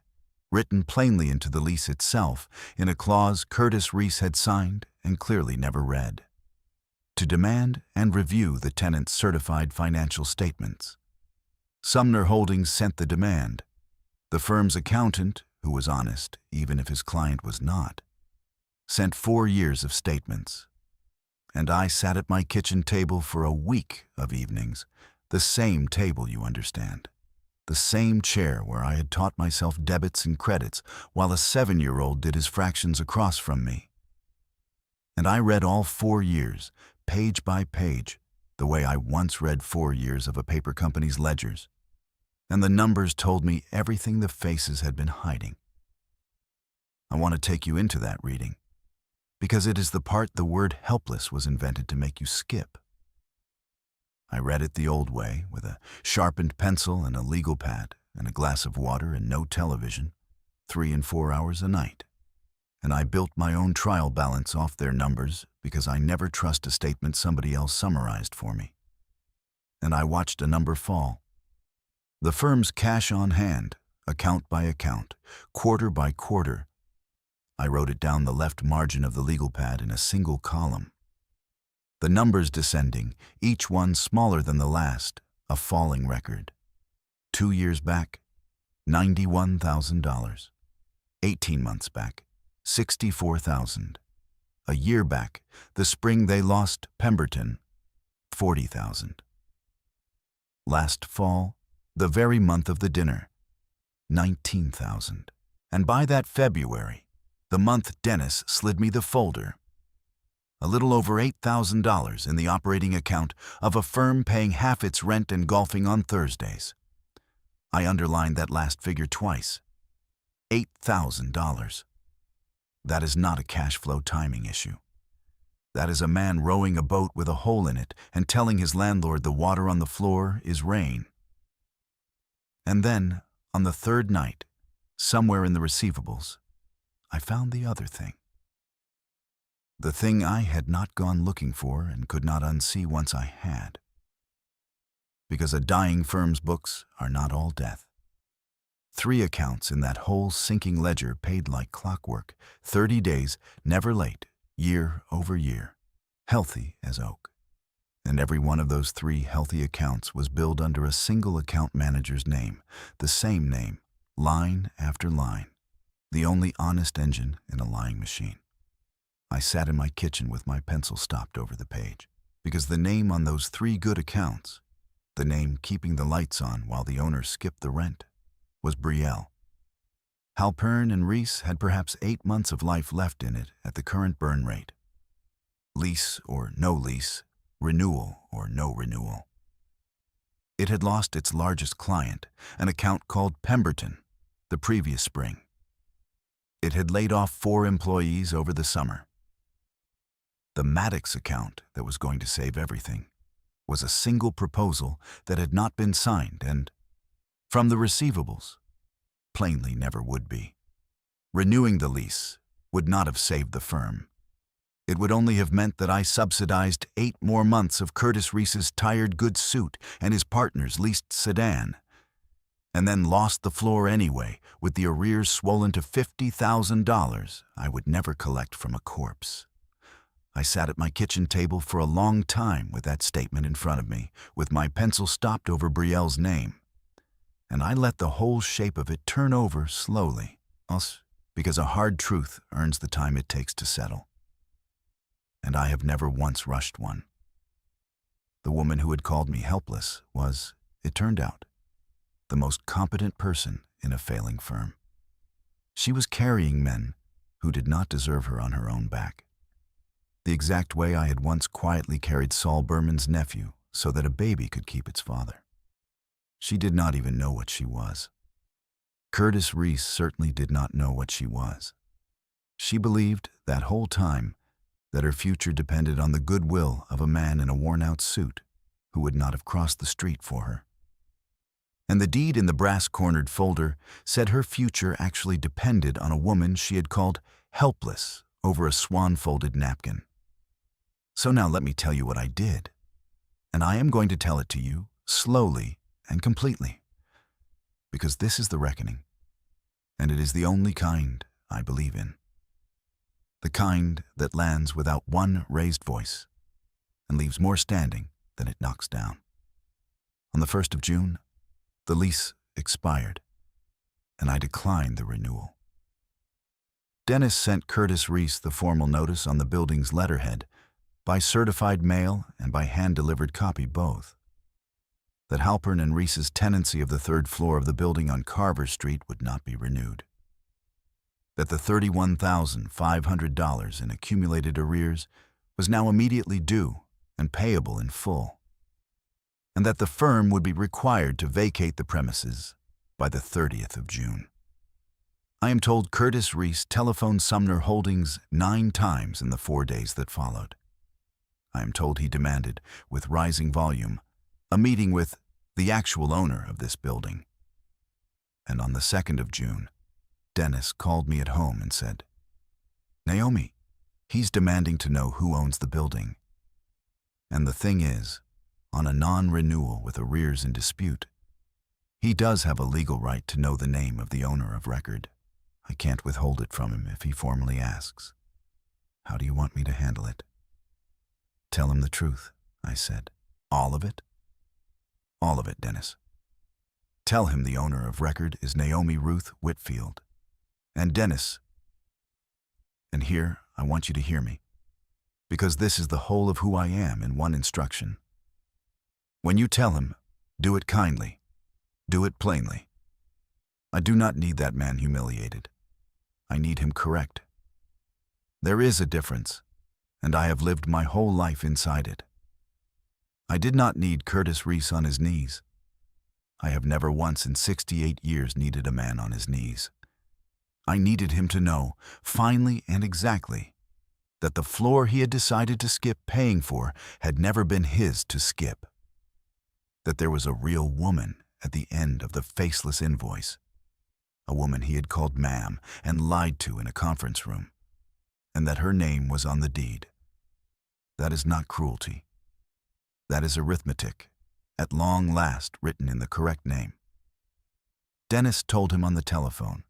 written plainly into the lease itself in a clause Curtis Reese had signed and clearly never read, to demand and review the tenant's certified financial statements. Sumner Holdings sent the demand. The firm's accountant, who was honest even if his client was not, sent 4 years of statements. And I sat at my kitchen table for a week of evenings, the same table, you understand. The same chair where I had taught myself debits and credits while a 7-year-old did his fractions across from me. And I read all 4 years, page by page, the way I once read 4 years of a paper company's ledgers. And the numbers told me everything the faces had been hiding. I want to take you into that reading, because it is the part the word helpless was invented to make you skip. I read it the old way, with a sharpened pencil and a legal pad and a glass of water and no television, 3 and 4 hours a night. And I built my own trial balance off their numbers because I never trust a statement somebody else summarized for me. And I watched a number fall. The firm's cash on hand, account by account, quarter by quarter. I wrote it down the left margin of the legal pad in a single column. The numbers descending, each one smaller than the last, a falling record. 2 years back, $91,000. 18 months back, $64,000. A year back, the spring they lost Pemberton, $40,000. Last fall, the very month of the dinner, $19,000. And by that February, the month Dennis slid me the folder, a little over $8,000 in the operating account of a firm paying half its rent and golfing on Thursdays. I underlined that last figure twice. $8,000. That is not a cash flow timing issue. That is a man rowing a boat with a hole in it and telling his landlord the water on the floor is rain. And then, on the third night, somewhere in the receivables, I found the other thing. The thing I had not gone looking for and could not unsee once I had. Because a dying firm's books are not all death. 3 accounts in that whole sinking ledger paid like clockwork, 30 days, never late, year over year, healthy as oak. And every one of those 3 healthy accounts was billed under a single account manager's name, the same name, line after line, the only honest engine in a lying machine. I sat in my kitchen with my pencil stopped over the page, because the name on those 3 good accounts, the name keeping the lights on while the owner skipped the rent, was Brielle. Halpern and Reese had perhaps 8 months of life left in it at the current burn rate. Lease or no lease, renewal or no renewal. It had lost its largest client, an account called Pemberton, the previous spring. It had laid off 4 employees over the summer. The Maddox account that was going to save everything was a single proposal that had not been signed and, from the receivables, plainly never would be. Renewing the lease would not have saved the firm. It would only have meant that I subsidized 8 more months of Curtis Reese's tired goods suit and his partner's leased sedan, and then lost the floor anyway, with the arrears swollen to $50,000 I would never collect from a corpse. I sat at my kitchen table for a long time with that statement in front of me, with my pencil stopped over Brielle's name, and I let the whole shape of it turn over slowly, because a hard truth earns the time it takes to settle. And I have never once rushed one. The woman who had called me helpless was, it turned out, the most competent person in a failing firm. She was carrying men who did not deserve her on her own back. The exact way I had once quietly carried Saul Berman's nephew so that a baby could keep its father. She did not even know what she was. Curtis Reese certainly did not know what she was. She believed that whole time that her future depended on the goodwill of a man in a worn-out suit who would not have crossed the street for her. And the deed in the brass-cornered folder said her future actually depended on a woman she had called helpless over a swan-folded napkin. So now let me tell you what I did, and I am going to tell it to you slowly and completely, because this is the reckoning, and it is the only kind I believe in. The kind that lands without one raised voice and leaves more standing than it knocks down. On the 1st of June, the lease expired, and I declined the renewal. Dennis sent Curtis Reese the formal notice on the building's letterhead by certified mail and by hand-delivered copy both, that Halpern and Reese's tenancy of the 3rd floor of the building on Carver Street would not be renewed, that the $31,500 in accumulated arrears was now immediately due and payable in full, and that the firm would be required to vacate the premises by the 30th of June. I am told Curtis Reese telephoned Sumner Holdings 9 times in the 4 days that followed. I am told he demanded, with rising volume, a meeting with the actual owner of this building. And on the 2nd of June, Dennis called me at home and said, "Naomi, he's demanding to know who owns the building. And the thing is, on a non-renewal with arrears in dispute, he does have a legal right to know the name of the owner of record. I can't withhold it from him if he formally asks. How do you want me to handle it?" "Tell him the truth," I said. "All of it?" "All of it, Dennis. Tell him the owner of record is Naomi Ruth Whitfield. And Dennis, and here I want you to hear me, because this is the whole of who I am in one instruction. When you tell him, do it kindly, do it plainly. I do not need that man humiliated. I need him correct. There is a difference, and I have lived my whole life inside it. I did not need Curtis Reese on his knees. I have never once in 68 years needed a man on his knees. I needed him to know, finally and exactly, that the floor he had decided to skip paying for had never been his to skip. That there was a real woman at the end of the faceless invoice. A woman he had called ma'am and lied to in a conference room. And that her name was on the deed. That is not cruelty. That is arithmetic, at long last written in the correct name. Dennis told him on the telephone,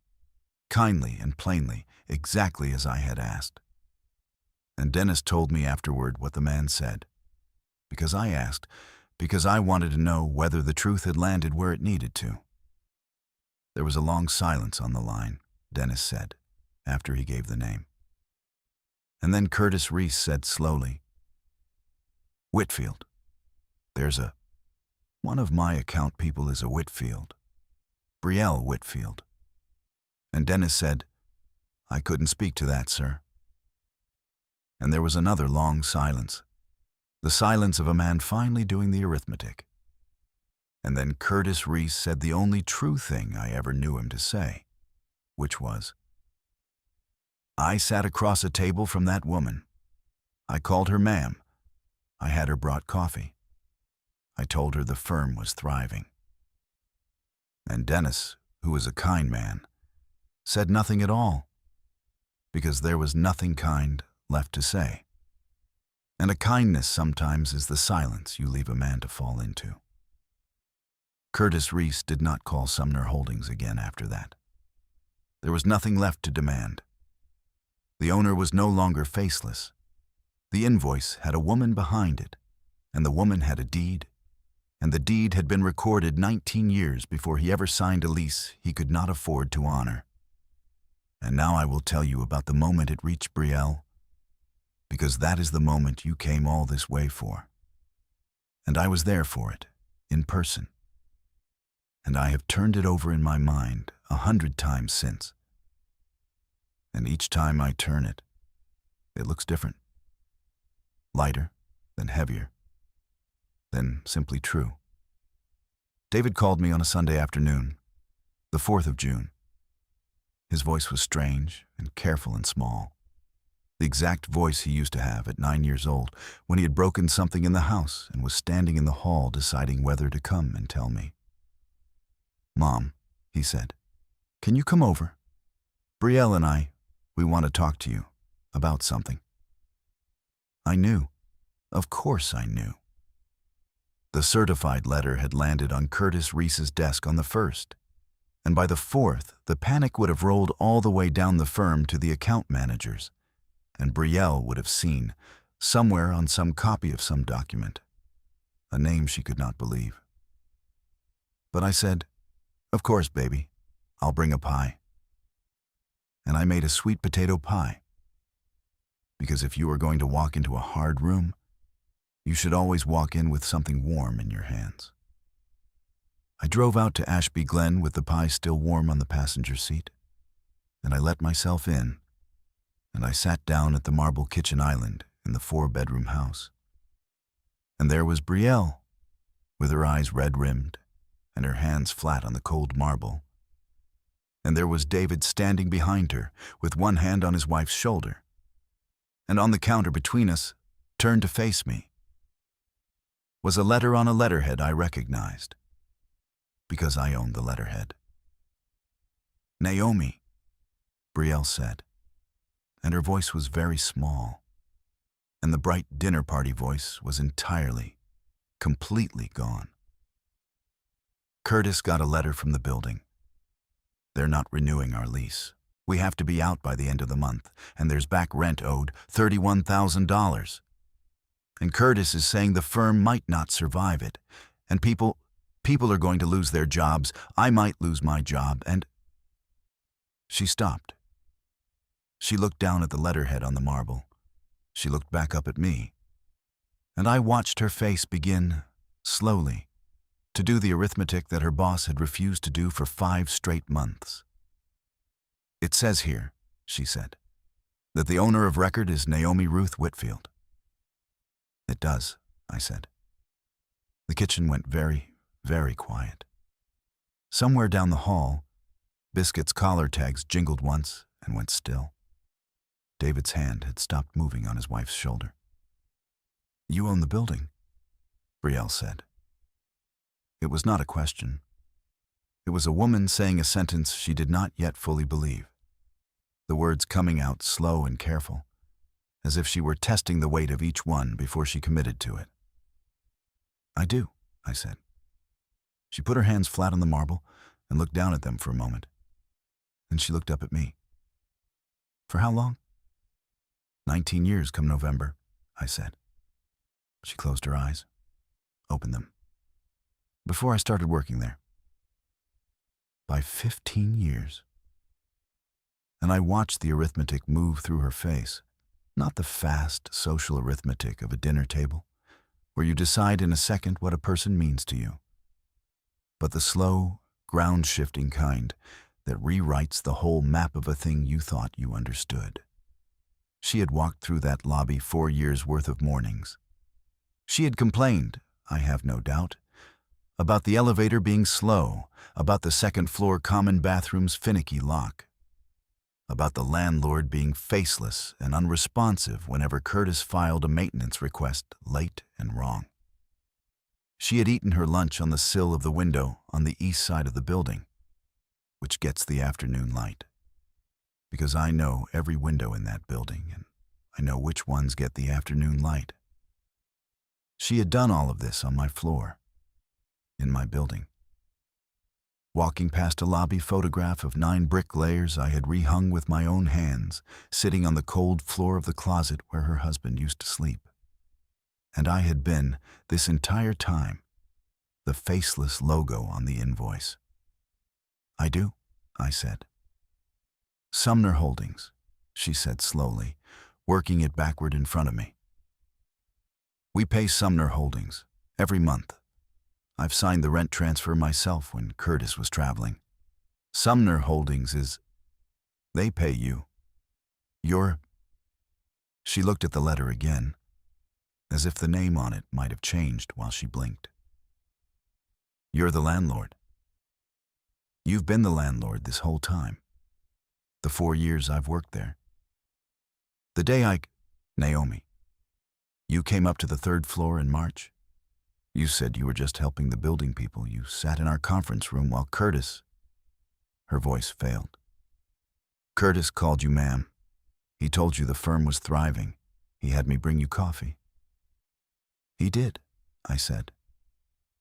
kindly and plainly, exactly as I had asked. And Dennis told me afterward what the man said. Because I asked, because I wanted to know whether the truth had landed where it needed to. There was a long silence on the line, Dennis said, after he gave the name. And then Curtis Reese said slowly, "Whitfield. One of my account people is a Whitfield. Brielle Whitfield. And Dennis said, "I couldn't speak to that, sir." And there was another long silence, the silence of a man finally doing the arithmetic. And then Curtis Reese said the only true thing I ever knew him to say, which was, "I sat across a table from that woman. I called her ma'am. I had her brought coffee. I told her the firm was thriving." And Dennis, who was a kind man, said nothing at all, because there was nothing kind left to say. And a kindness sometimes is the silence you leave a man to fall into. Curtis Reese did not call Sumner Holdings again after that. There was nothing left to demand. The owner was no longer faceless. The invoice had a woman behind it, and the woman had a deed, and the deed had been recorded 19 years before he ever signed a lease he could not afford to honor. And now I will tell you about the moment it reached Brielle, because that is the moment you came all this way for. And I was there for it, in person. And I have turned it over in my mind 100 times since. And each time I turn it, it looks different. Lighter, then heavier, then simply true. David called me on a Sunday afternoon, the 4th of June. His voice was strange and careful and small. The exact voice he used to have at 9 years old when he had broken something in the house and was standing in the hall deciding whether to come and tell me. "Mom," he said, "can you come over? Brielle and we want to talk to you about something." I knew. Of course I knew. The certified letter had landed on Curtis Reese's desk on the 1st, and by the 4th, the panic would have rolled all the way down the firm to the account managers, and Brielle would have seen, somewhere on some copy of some document, a name she could not believe. But I said, "Of course, baby, I'll bring a pie." And I made a sweet potato pie. Because if you are going to walk into a hard room, you should always walk in with something warm in your hands. I drove out to Ashby Glen with the pie still warm on the passenger seat, and I let myself in, and I sat down at the marble kitchen island in the 4-bedroom house. And there was Brielle, with her eyes red-rimmed and her hands flat on the cold marble. And there was David standing behind her, with one hand on his wife's shoulder. And on the counter between us, turned to face me, was a letter on a letterhead I recognized, because I owned the letterhead. "Naomi," Brielle said, and her voice was very small, and the bright dinner party voice was entirely, completely gone. "Curtis got a letter from the building. They're not renewing our lease. We have to be out by the end of the month, and there's back rent owed, $31,000. And Curtis is saying the firm might not survive it, and people are going to lose their jobs. I might lose my job, and—" She stopped. She looked down at the letterhead on the marble. She looked back up at me, and I watched her face begin, slowly, to do the arithmetic that her boss had refused to do for 5 straight months. "It says here," she said, "that the owner of record is Naomi Ruth Whitfield." "It does," I said. The kitchen went very, very quiet. Somewhere down the hall, Biscuit's collar tags jingled once and went still. David's hand had stopped moving on his wife's shoulder. "You own the building," Brielle said. It was not a question. It was a woman saying a sentence she did not yet fully believe, the words coming out slow and careful, as if she were testing the weight of each one before she committed to it. "I do," I said. She put her hands flat on the marble and looked down at them for a moment. Then she looked up at me. "For how long?" 19 years come November, I said. She closed her eyes, opened them. "Before I started working there." By 15 years. And I watched the arithmetic move through her face, not the fast social arithmetic of a dinner table, where you decide in a second what a person means to you, but the slow, ground-shifting kind that rewrites the whole map of a thing you thought you understood. She had walked through that lobby 4 years' worth of mornings. She had complained, I have no doubt, about the elevator being slow, about the second-floor common bathroom's finicky lock, about the landlord being faceless and unresponsive whenever Curtis filed a maintenance request late and wrong. She had eaten her lunch on the sill of the window on the east side of the building, which gets the afternoon light, because I know every window in that building and I know which ones get the afternoon light. She had done all of this on my floor, in my building. Walking past a lobby photograph of 9 bricklayers I had rehung with my own hands, sitting on the cold floor of the closet where her husband used to sleep. And I had been, this entire time, the faceless logo on the invoice. I do, I said. Sumner Holdings, she said slowly, working it backward in front of me. We pay Sumner Holdings, every month. I've signed the rent transfer myself when Curtis was traveling. Sumner Holdings is... They pay you. You're... She looked at the letter again, as if the name on it might have changed while she blinked. You're the landlord. You've been the landlord this whole time. The 4 years I've worked there. The day Naomi, you came up to the 3rd floor in March. You said you were just helping the building people. You sat in our conference room while Curtis... Her voice failed. Curtis called you ma'am. He told you the firm was thriving. He had me bring you coffee. He did, I said.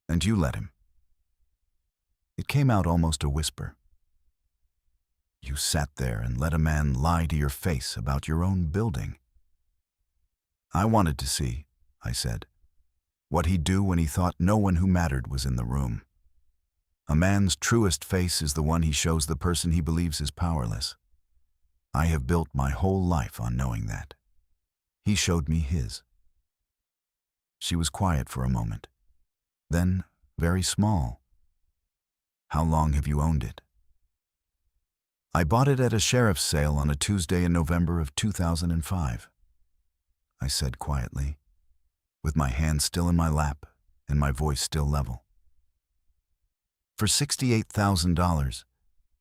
And you let him. It came out almost a whisper. You sat there and let a man lie to your face about your own building. I wanted to see, I said, what he'd do when he thought no one who mattered was in the room. A man's truest face is the one he shows the person he believes is powerless. I have built my whole life on knowing that. He showed me his. She was quiet for a moment. Then, very small. How long have you owned it? I bought it at a sheriff's sale on a Tuesday in November of 2005. I said quietly, with my hand still in my lap and my voice still level. For $68,000,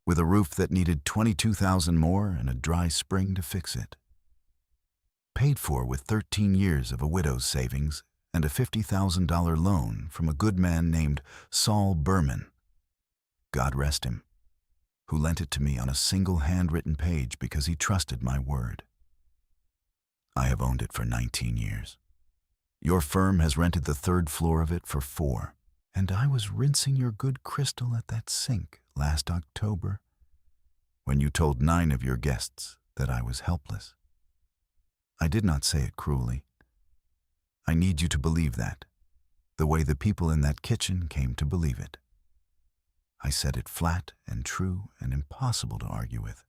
with a roof that needed $22,000 more and a dry spring to fix it. Paid for with 13 years of a widow's savings and a $50,000 loan from a good man named Saul Berman, God rest him, who lent it to me on a single handwritten page because he trusted my word. I have owned it for 19 years. Your firm has rented the 3rd floor of it for 4, and I was rinsing your good crystal at that sink last October when you told 9 of your guests that I was helpless. I did not say it cruelly. I need you to believe that, the way the people in that kitchen came to believe it. I said it flat and true and impossible to argue with.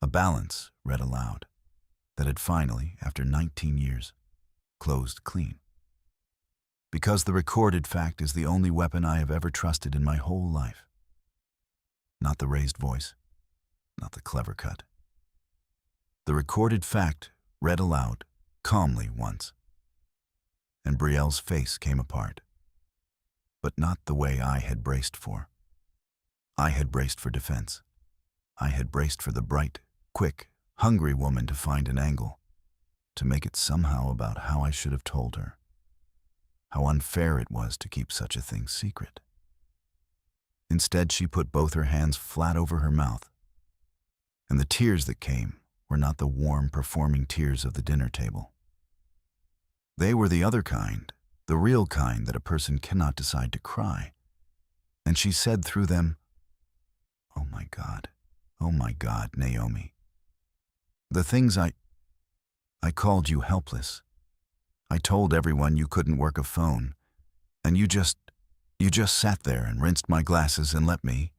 A balance read aloud that had finally, after 19 years, closed clean. Because the recorded fact is the only weapon I have ever trusted in my whole life. Not the raised voice, not the clever cut. The recorded fact read aloud, calmly once, and Brielle's face came apart, but not the way I had braced for. I had braced for defense. I had braced for the bright, quick, hungry woman to find an angle, to make it somehow about how I should have told her, how unfair it was to keep such a thing secret. Instead, she put both her hands flat over her mouth, and the tears that came were not the warm, performing tears of the dinner table. They were the other kind, the real kind that a person cannot decide to cry. And she said through them, oh my God, Naomi. The things I called you helpless. I told everyone you couldn't work a phone, and you just sat there and rinsed my glasses and let me,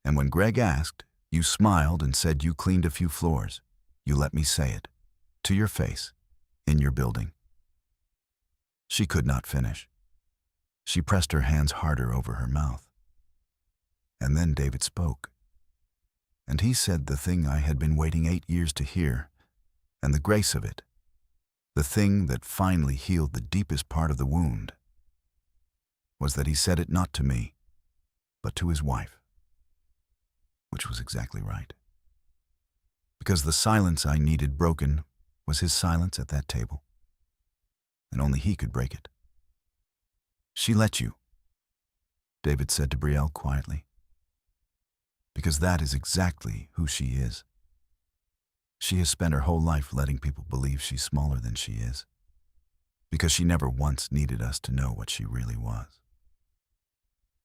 and when Greg asked, you smiled and said you cleaned a few floors. You let me say it, to your face, in your building. She could not finish. She pressed her hands harder over her mouth. And then David spoke. And he said the thing I had been waiting 8 years to hear, and the grace of it, the thing that finally healed the deepest part of the wound, was that he said it not to me, but to his wife. Which was exactly right. Because the silence I needed broken was his silence at that table, and only he could break it. "She let you," David said to Brielle quietly, "because that is exactly who she is. She has spent her whole life letting people believe she's smaller than she is, because she never once needed us to know what she really was.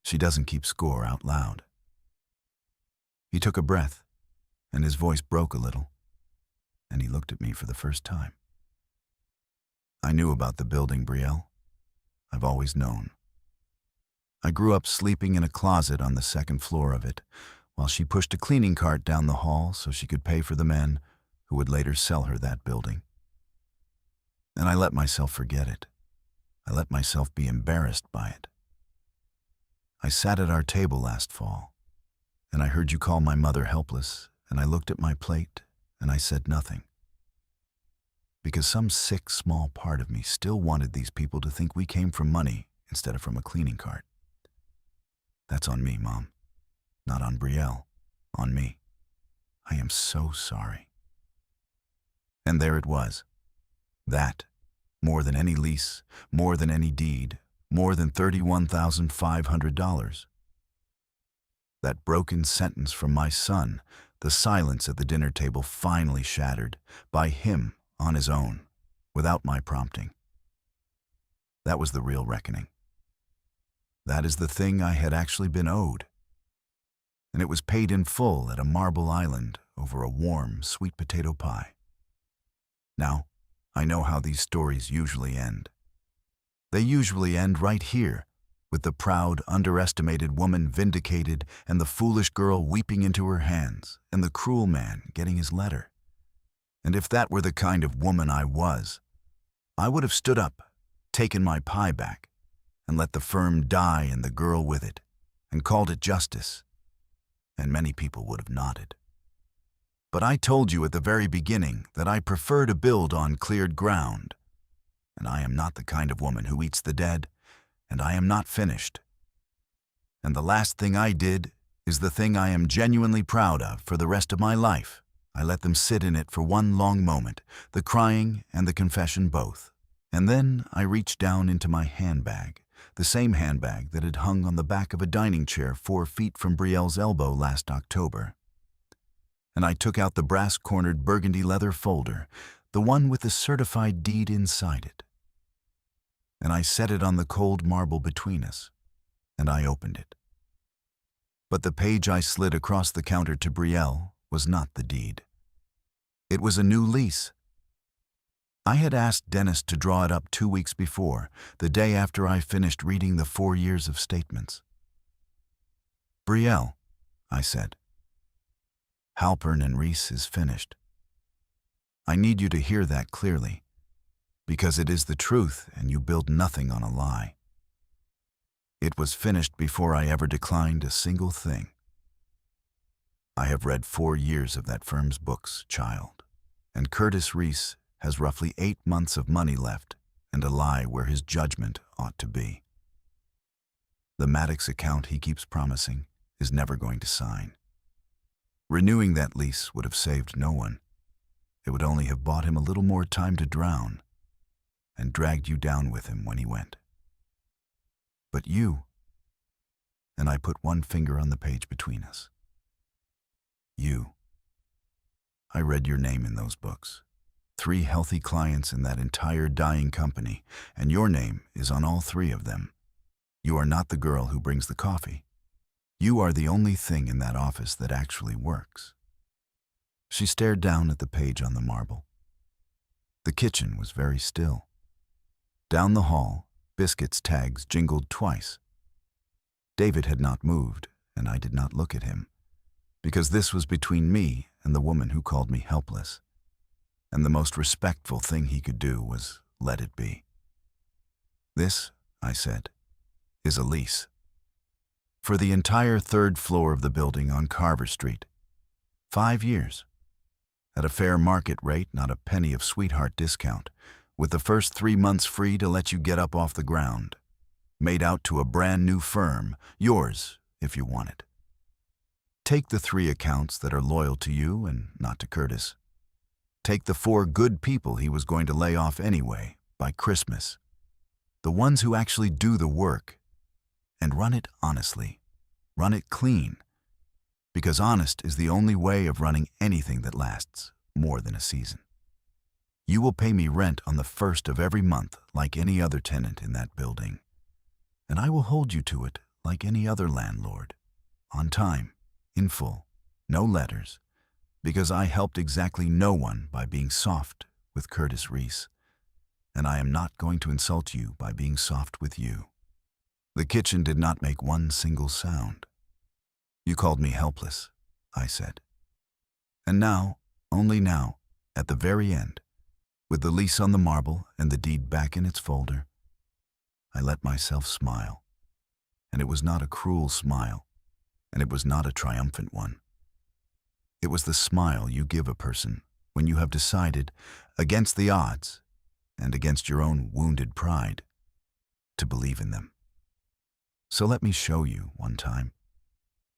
She doesn't keep score out loud." He took a breath, and his voice broke a little, and he looked at me for the first time. "I knew about the building, Brielle. I've always known. I grew up sleeping in a closet on the second floor of it, while she pushed a cleaning cart down the hall so she could pay for the men who would later sell her that building. And I let myself forget it. I let myself be embarrassed by it. I sat at our table last fall, and I heard you call my mother helpless, and I looked at my plate, and I said nothing. Because some sick, small part of me still wanted these people to think we came from money instead of from a cleaning cart. That's on me, Mom. Not on Brielle. On me. I am so sorry." And there it was. That, more than any lease, more than any deed, more than $31,500. That broken sentence from my son, the silence at the dinner table finally shattered, by him on his own, without my prompting. That was the real reckoning. That is the thing I had actually been owed. And it was paid in full at a marble island over a warm, sweet potato pie. Now, I know how these stories usually end. They usually end right here, with the proud, underestimated woman vindicated and the foolish girl weeping into her hands and the cruel man getting his letter. And if that were the kind of woman I was, I would have stood up, taken my pie back, and let the firm die and the girl with it, and called it justice. And many people would have nodded. But I told you at the very beginning that I prefer to build on cleared ground. And I am not the kind of woman who eats the dead, and I am not finished. And the last thing I did is the thing I am genuinely proud of for the rest of my life. I let them sit in it for one long moment, the crying and the confession both. And then I reached down into my handbag, the same handbag that had hung on the back of a dining chair 4 feet from Brielle's elbow last October. And I took out the brass-cornered burgundy leather folder, the one with the certified deed inside it. And I set it on the cold marble between us, and I opened it. But the page I slid across the counter to Brielle was not the deed. It was a new lease. I had asked Dennis to draw it up 2 weeks before, the day after I finished reading the 4 years of statements. "Brielle," I said, "Halpern and Reese is finished. I need you to hear that clearly, because it is the truth and you build nothing on a lie. It was finished before I ever declined a single thing. I have read 4 years of that firm's books, child, and Curtis Reese has roughly 8 months of money left and a lie where his judgment ought to be. The Maddox account he keeps promising is never going to sign. Renewing that lease would have saved no one. It would only have bought him a little more time to drown and dragged you down with him when he went. But you," and I put one finger on the page between us, "you. I read your name in those books. 3 healthy clients in that entire dying company, and your name is on all 3 of them. You are not the girl who brings the coffee. You are the only thing in that office that actually works." She stared down at the page on the marble. The kitchen was very still. Down the hall, Biscuit's tags jingled twice. David had not moved, and I did not look at him, because this was between me and the woman who called me helpless, and the most respectful thing he could do was let it be. "This," I said, "is a lease." For the entire third floor of the building on Carver Street. 5 years. At a fair market rate, not a penny of sweetheart discount, with the first 3 months free to let you get up off the ground. Made out to a brand new firm, yours if you want it. Take the 3 accounts that are loyal to you and not to Curtis. Take the 4 good people he was going to lay off anyway, by Christmas. The ones who actually do the work. And run it honestly. Run it clean. Because honest is the only way of running anything that lasts more than a season. You will pay me rent on the 1st of every month like any other tenant in that building. And I will hold you to it like any other landlord. On time, in full, no letters, because I helped exactly no one by being soft with Curtis Reese. And I am not going to insult you by being soft with you. The kitchen did not make one single sound. You called me helpless, I said. And now, only now, at the very end, with the lease on the marble and the deed back in its folder, I let myself smile. And it was not a cruel smile, and it was not a triumphant one. It was the smile you give a person when you have decided, against the odds and against your own wounded pride, to believe in them. So let me show you, one time,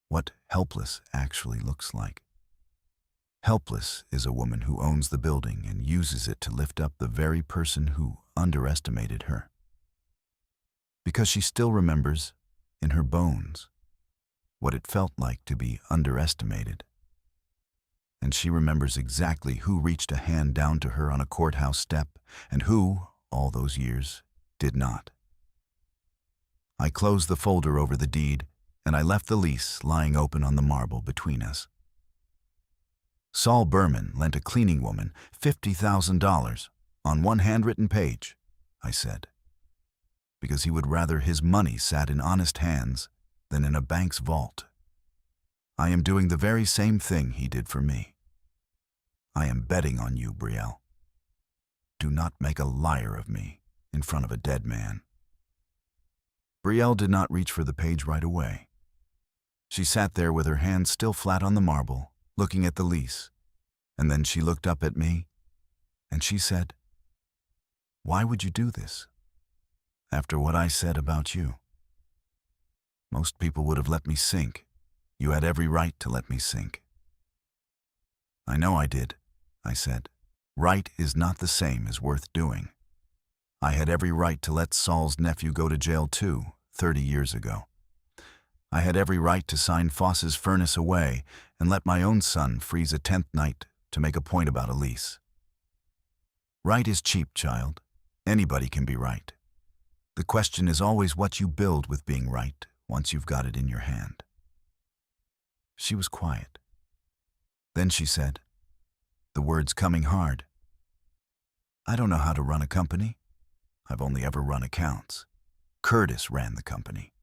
what helpless actually looks like. Helpless is a woman who owns the building and uses it to lift up the very person who underestimated her. Because she still remembers, in her bones, what it felt like to be underestimated. And she remembers exactly who reached a hand down to her on a courthouse step and who, all those years, did not. I closed the folder over the deed, and I left the lease lying open on the marble between us. Saul Berman lent a cleaning woman $50,000 on one handwritten page, I said, because he would rather his money sat in honest hands than in a bank's vault. I am doing the very same thing he did for me. I am betting on you, Brielle. Do not make a liar of me in front of a dead man. Brielle did not reach for the page right away. She sat there with her hands still flat on the marble, looking at the lease, and then she looked up at me, and she said, "Why would you do this? After what I said about you? Most people would have let me sink. You had every right to let me sink." "I know I did," I said. "Right is not the same as worth doing. I had every right to let Saul's nephew go to jail too, 30 years ago. I had every right to sign Foss's furnace away and let my own son freeze a 10th night to make a point about a lease. Right is cheap, child. Anybody can be right. The question is always what you build with being right once you've got it in your hand." She was quiet. Then she said, the words coming hard, "I don't know how to run a company. I've only ever run accounts. Curtis ran the company."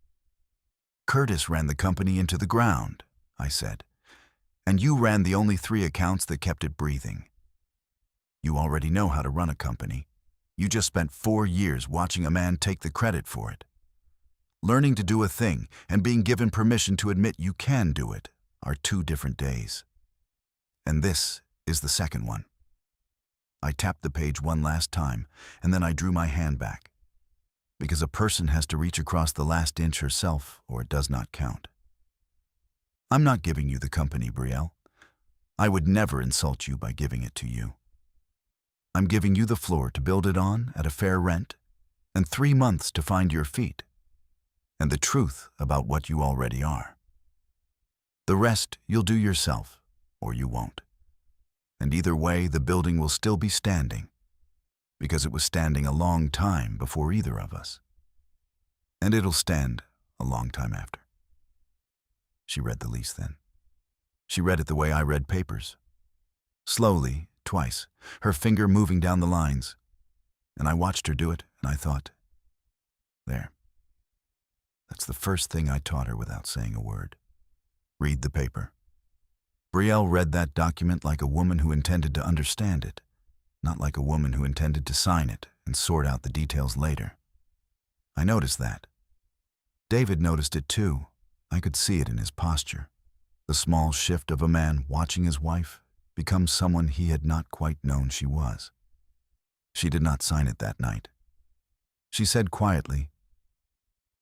"Curtis ran the company into the ground," I said, "and you ran the only 3 accounts that kept it breathing. You already know how to run a company. You just spent 4 years watching a man take the credit for it. Learning to do a thing and being given permission to admit you can do it are 2 different days. And this is the second one." I tapped the page one last time, and then I drew my hand back, because a person has to reach across the last inch herself or it does not count. "I'm not giving you the company, Brielle. I would never insult you by giving it to you. I'm giving you the floor to build it on at a fair rent, and 3 months to find your feet, and the truth about what you already are. The rest you'll do yourself, or you won't. And either way, the building will still be standing, because it was standing a long time before either of us. And it'll stand a long time after." She read the lease then. She read it the way I read papers. Slowly, twice, her finger moving down the lines. And I watched her do it, and I thought, there. That's the first thing I taught her without saying a word. Read the paper. Brielle read that document like a woman who intended to understand it, not like a woman who intended to sign it and sort out the details later. I noticed that. David noticed it too, I could see it in his posture, the small shift of a man watching his wife become someone he had not quite known she was. She did not sign it that night. She said quietly,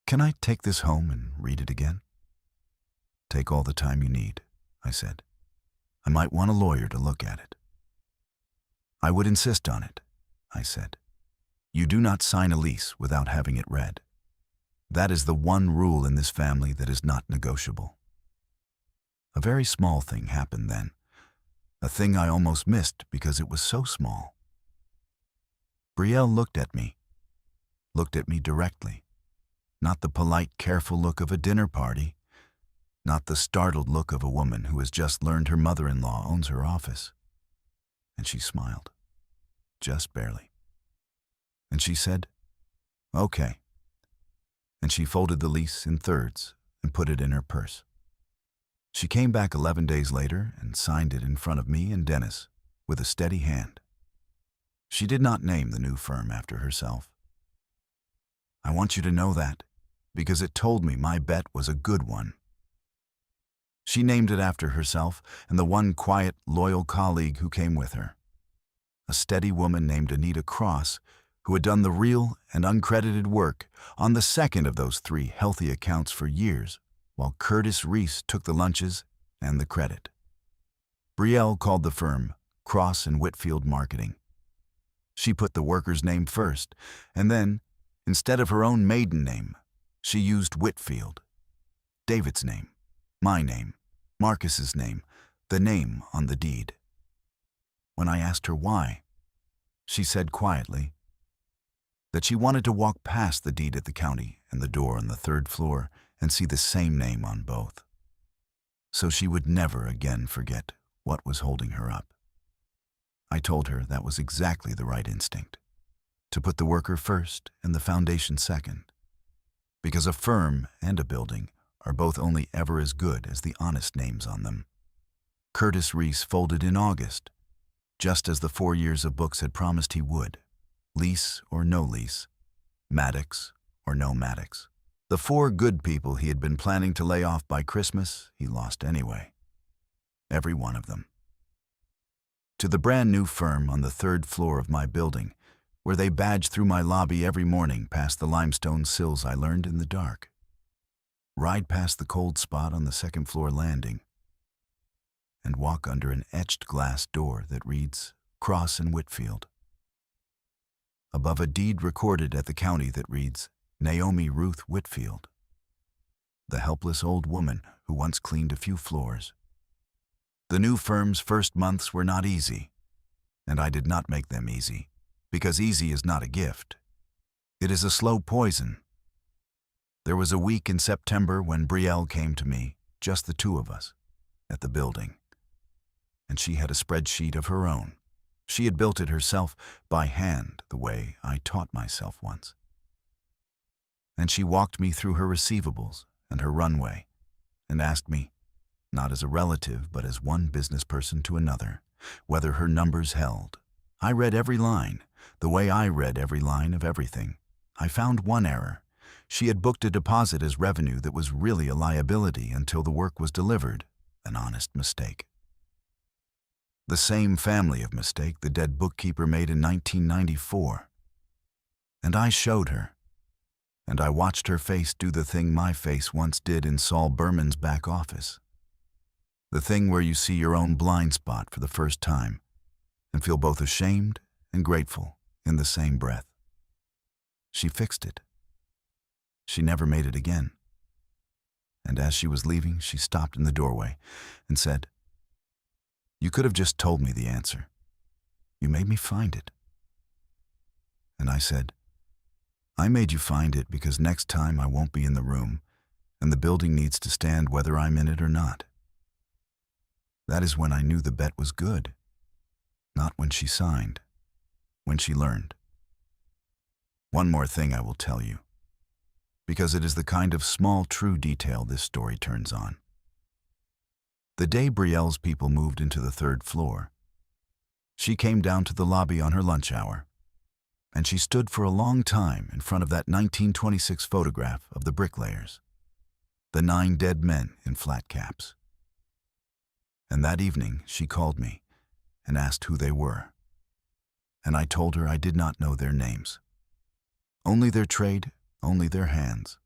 "Can I take this home and read it again?" "Take all the time you need," I said. "I might want a lawyer to look at it." "I would insist on it," I said. "You do not sign a lease without having it read. That is the one rule in this family that is not negotiable." A very small thing happened then, a thing I almost missed because it was so small. Brielle looked at me directly, not the polite, careful look of a dinner party, not the startled look of a woman who has just learned her mother-in-law owns her office. And she smiled, just barely. And she said, "Okay." And she folded the lease in thirds and put it in her purse. She came back 11 days later and signed it in front of me and Dennis with a steady hand. She did not name the new firm after herself. I want you to know that, because it told me my bet was a good one. She named it after herself and the one quiet, loyal colleague who came with her. A steady woman named Anita Cross, who had done the real and uncredited work on the second of those 3 healthy accounts for years, while Curtis Reese took the lunches and the credit. Brielle called the firm Cross and Whitfield Marketing. She put the worker's name first, and then, instead of her own maiden name, she used Whitfield. David's name, my name, Marcus's name, the name on the deed. When I asked her why, she said quietly that she wanted to walk past the deed at the county and the door on the 3rd floor and see the same name on both, so she would never again forget what was holding her up. I told her that was exactly the right instinct, to put the worker first and the foundation second, because a firm and a building are both only ever as good as the honest names on them. Curtis Reese folded in August, just as the 4 years of books had promised he would, lease or no lease, Maddox or no Maddox. The 4 good people he had been planning to lay off by Christmas, he lost anyway. Every one of them. To the brand new firm on the 3rd floor of my building, where they badged through my lobby every morning past the limestone sills I learned in the dark. Ride past the cold spot on the 2nd floor landing, and walk under an etched glass door that reads Cross and Whitfield. Above a deed recorded at the county that reads Naomi Ruth Whitfield, the helpless old woman who once cleaned a few floors. The new firm's first months were not easy, and I did not make them easy, because easy is not a gift. It is a slow poison. There was a week in September when Brielle came to me, just the 2 of us, at the building. And she had a spreadsheet of her own. She had built it herself by hand, the way I taught myself once. And she walked me through her receivables and her runway, and asked me, not as a relative but as one business person to another, whether her numbers held. I read every line, the way I read every line of everything. I found one error. She had booked a deposit as revenue that was really a liability until the work was delivered, an honest mistake. The same family of mistake the dead bookkeeper made in 1994. And I showed her, and I watched her face do the thing my face once did in Saul Berman's back office. The thing where you see your own blind spot for the first time and feel both ashamed and grateful in the same breath. She fixed it. She never made it again. And as she was leaving, she stopped in the doorway and said, "You could have just told me the answer. You made me find it." And I said, "I made you find it because next time I won't be in the room, and the building needs to stand whether I'm in it or not." That is when I knew the bet was good. Not when she signed, when she learned. One more thing I will tell you, because it is the kind of small true detail this story turns on. The day Brielle's people moved into the 3rd floor, she came down to the lobby on her lunch hour, and she stood for a long time in front of that 1926 photograph of the bricklayers. the 9 dead men in flat caps. And that evening she called me and asked who they were. And I told her I did not know their names. Only their trade, only their hands.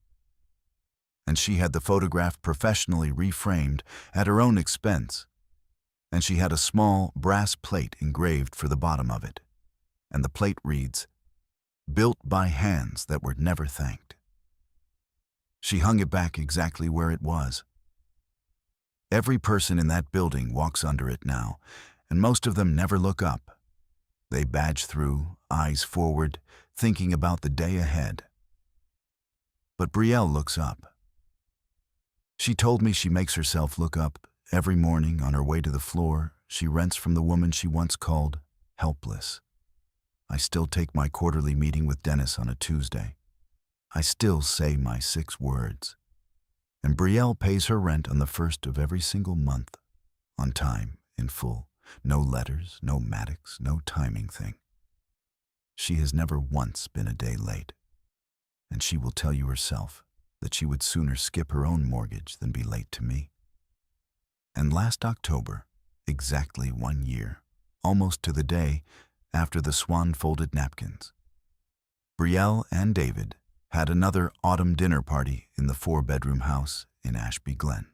And she had the photograph professionally reframed at her own expense. And she had a small brass plate engraved for the bottom of it. And the plate reads, "Built by hands that were never thanked." She hung it back exactly where it was. Every person in that building walks under it now, and most of them never look up. They badge through, eyes forward, thinking about the day ahead. But Brielle looks up. She told me she makes herself look up every morning on her way to the floor she rents from the woman she once called Helpless. I still take my quarterly meeting with Dennis on a Tuesday. I still say my 6 words. And Brielle pays her rent on the 1st of every single month, on time, in full. No letters, no Maddox, no timing thing. She has never once been a day late. And she will tell you herself that she would sooner skip her own mortgage than be late to me. And last October, exactly 1 year, almost to the day after the swan-folded napkins, Brielle and David had another autumn dinner party in the 4-bedroom house in Ashby Glen.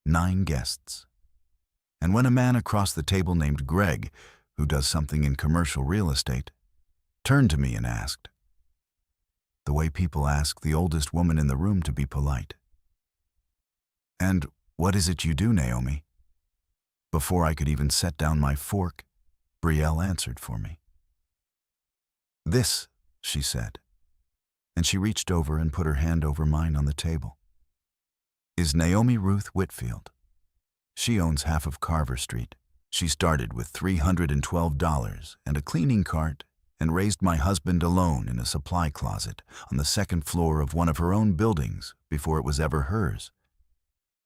9 guests. And when a man across the table named Greg, who does something in commercial real estate, turned to me and asked, the way people ask the oldest woman in the room to be polite, "And what is it you do, Naomi?" Before I could even set down my fork, Brielle answered for me. "This," she said, and she reached over and put her hand over mine on the table, "is Naomi Ruth Whitfield. She owns half of Carver Street. She started with $312 and a cleaning cart and raised my husband alone in a supply closet on the 2nd floor of one of her own buildings before it was ever hers.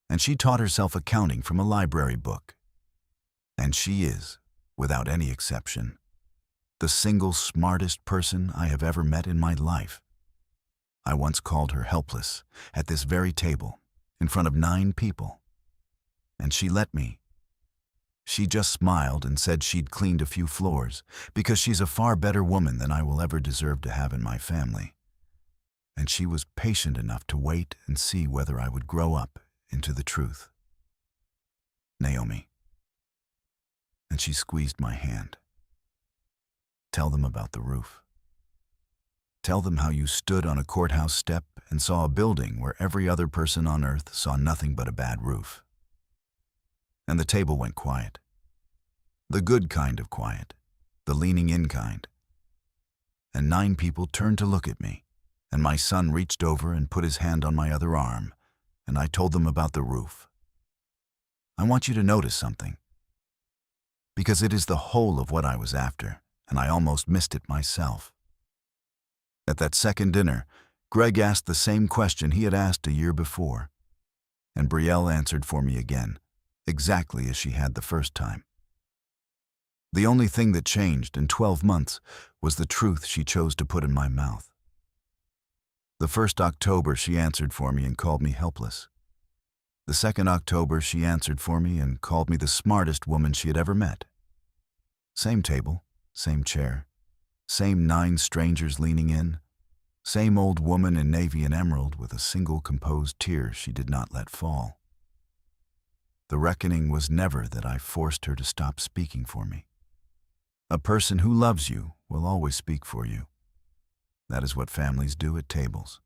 And she taught herself accounting from a library book. And she is, without any exception, the single smartest person I have ever met in my life. I once called her helpless at this very table in front of 9 people. And she let me. She just smiled and said she'd cleaned a few floors because she's a far better woman than I will ever deserve to have in my family. And she was patient enough to wait and see whether I would grow up into the truth. Naomi. And she squeezed my hand. Tell them about the roof. Tell them how you stood on a courthouse step and saw a building where every other person on earth saw nothing but a bad roof. And the table went quiet. The good kind of quiet, the leaning in kind. And 9 people turned to look at me, and my son reached over and put his hand on my other arm, and I told them about the roof. I want you to notice something, because it is the whole of what I was after, and I almost missed it myself. At that second dinner, Greg asked the same question he had asked a year before, and Brielle answered for me again, exactly as she had the first time. The only thing that changed in 12 months was the truth she chose to put in my mouth. The 1st October she answered for me and called me helpless. The 2nd October she answered for me and called me the smartest woman she had ever met. Same table, same chair, same 9 strangers leaning in, same old woman in navy and emerald with a single composed tear she did not let fall. The reckoning was never that I forced her to stop speaking for me. A person who loves you will always speak for you. That is what families do at tables.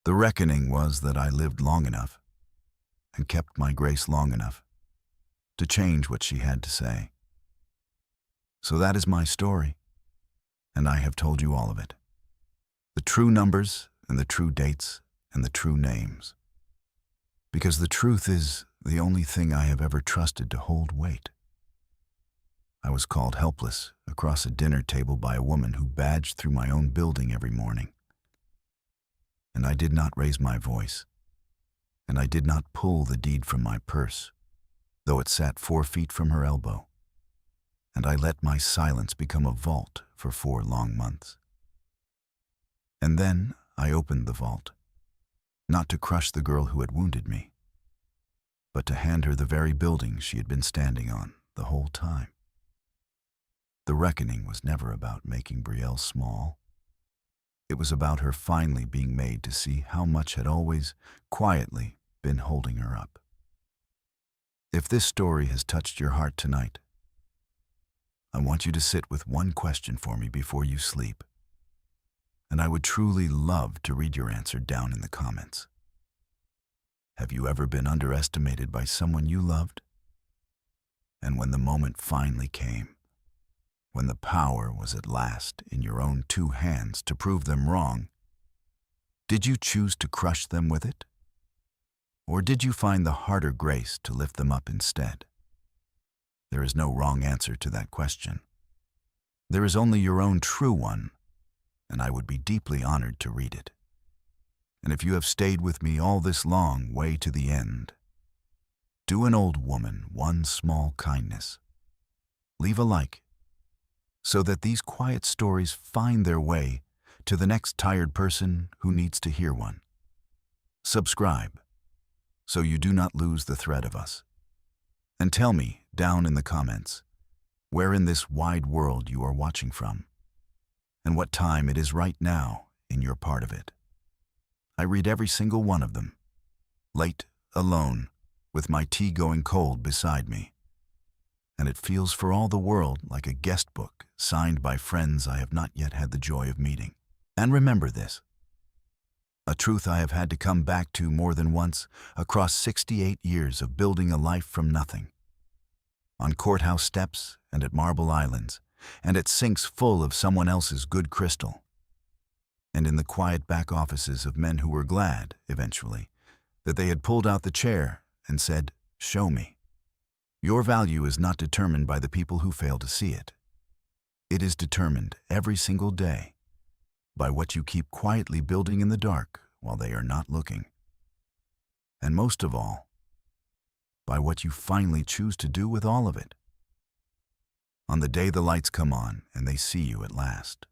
The reckoning was that I lived long enough and kept my grace long enough to change what she had to say. So that is my story, and I have told you all of it. The true numbers and the true dates and the true names. Because the truth is the only thing I have ever trusted to hold weight. I was called helpless across a dinner table by a woman who badged through my own building every morning. And I did not raise my voice, and I did not pull the deed from my purse, though it sat 4 feet from her elbow. And I let my silence become a vault for 4 long months. And then I opened the vault. not to crush the girl who had wounded me, but to hand her the very building she had been standing on the whole time. The reckoning was never about making Brielle small. It was about her finally being made to see how much had always, quietly, been holding her up. If this story has touched your heart tonight, I want you to sit with one question for me before you sleep, and I would truly love to read your answer down in the comments. Have you ever been underestimated by someone you loved? And when the moment finally came, when the power was at last in your own two hands to prove them wrong, did you choose to crush them with it? Or did you find the harder grace to lift them up instead? There is no wrong answer to that question. There is only your own true one, and I would be deeply honored to read it. And if you have stayed with me all this long way to the end, do an old woman one small kindness. Leave a like, so that these quiet stories find their way to the next tired person who needs to hear one. Subscribe, so you do not lose the thread of us. And tell me, down in the comments, where in this wide world you are watching from, and what time it is right now in your part of it. I read every single one of them, late, alone, with my tea going cold beside me. And it feels for all the world like a guest book signed by friends I have not yet had the joy of meeting. And remember this, a truth I have had to come back to more than once across 68 years of building a life from nothing. On courthouse steps and at marble islands, and at sinks full of someone else's good crystal. And in the quiet back offices of men who were glad, eventually, that they had pulled out the chair and said, "Show me." Your value is not determined by the people who fail to see it. It is determined every single day by what you keep quietly building in the dark while they are not looking. And most of all, by what you finally choose to do with all of it. On the day the lights come on and they see you at last.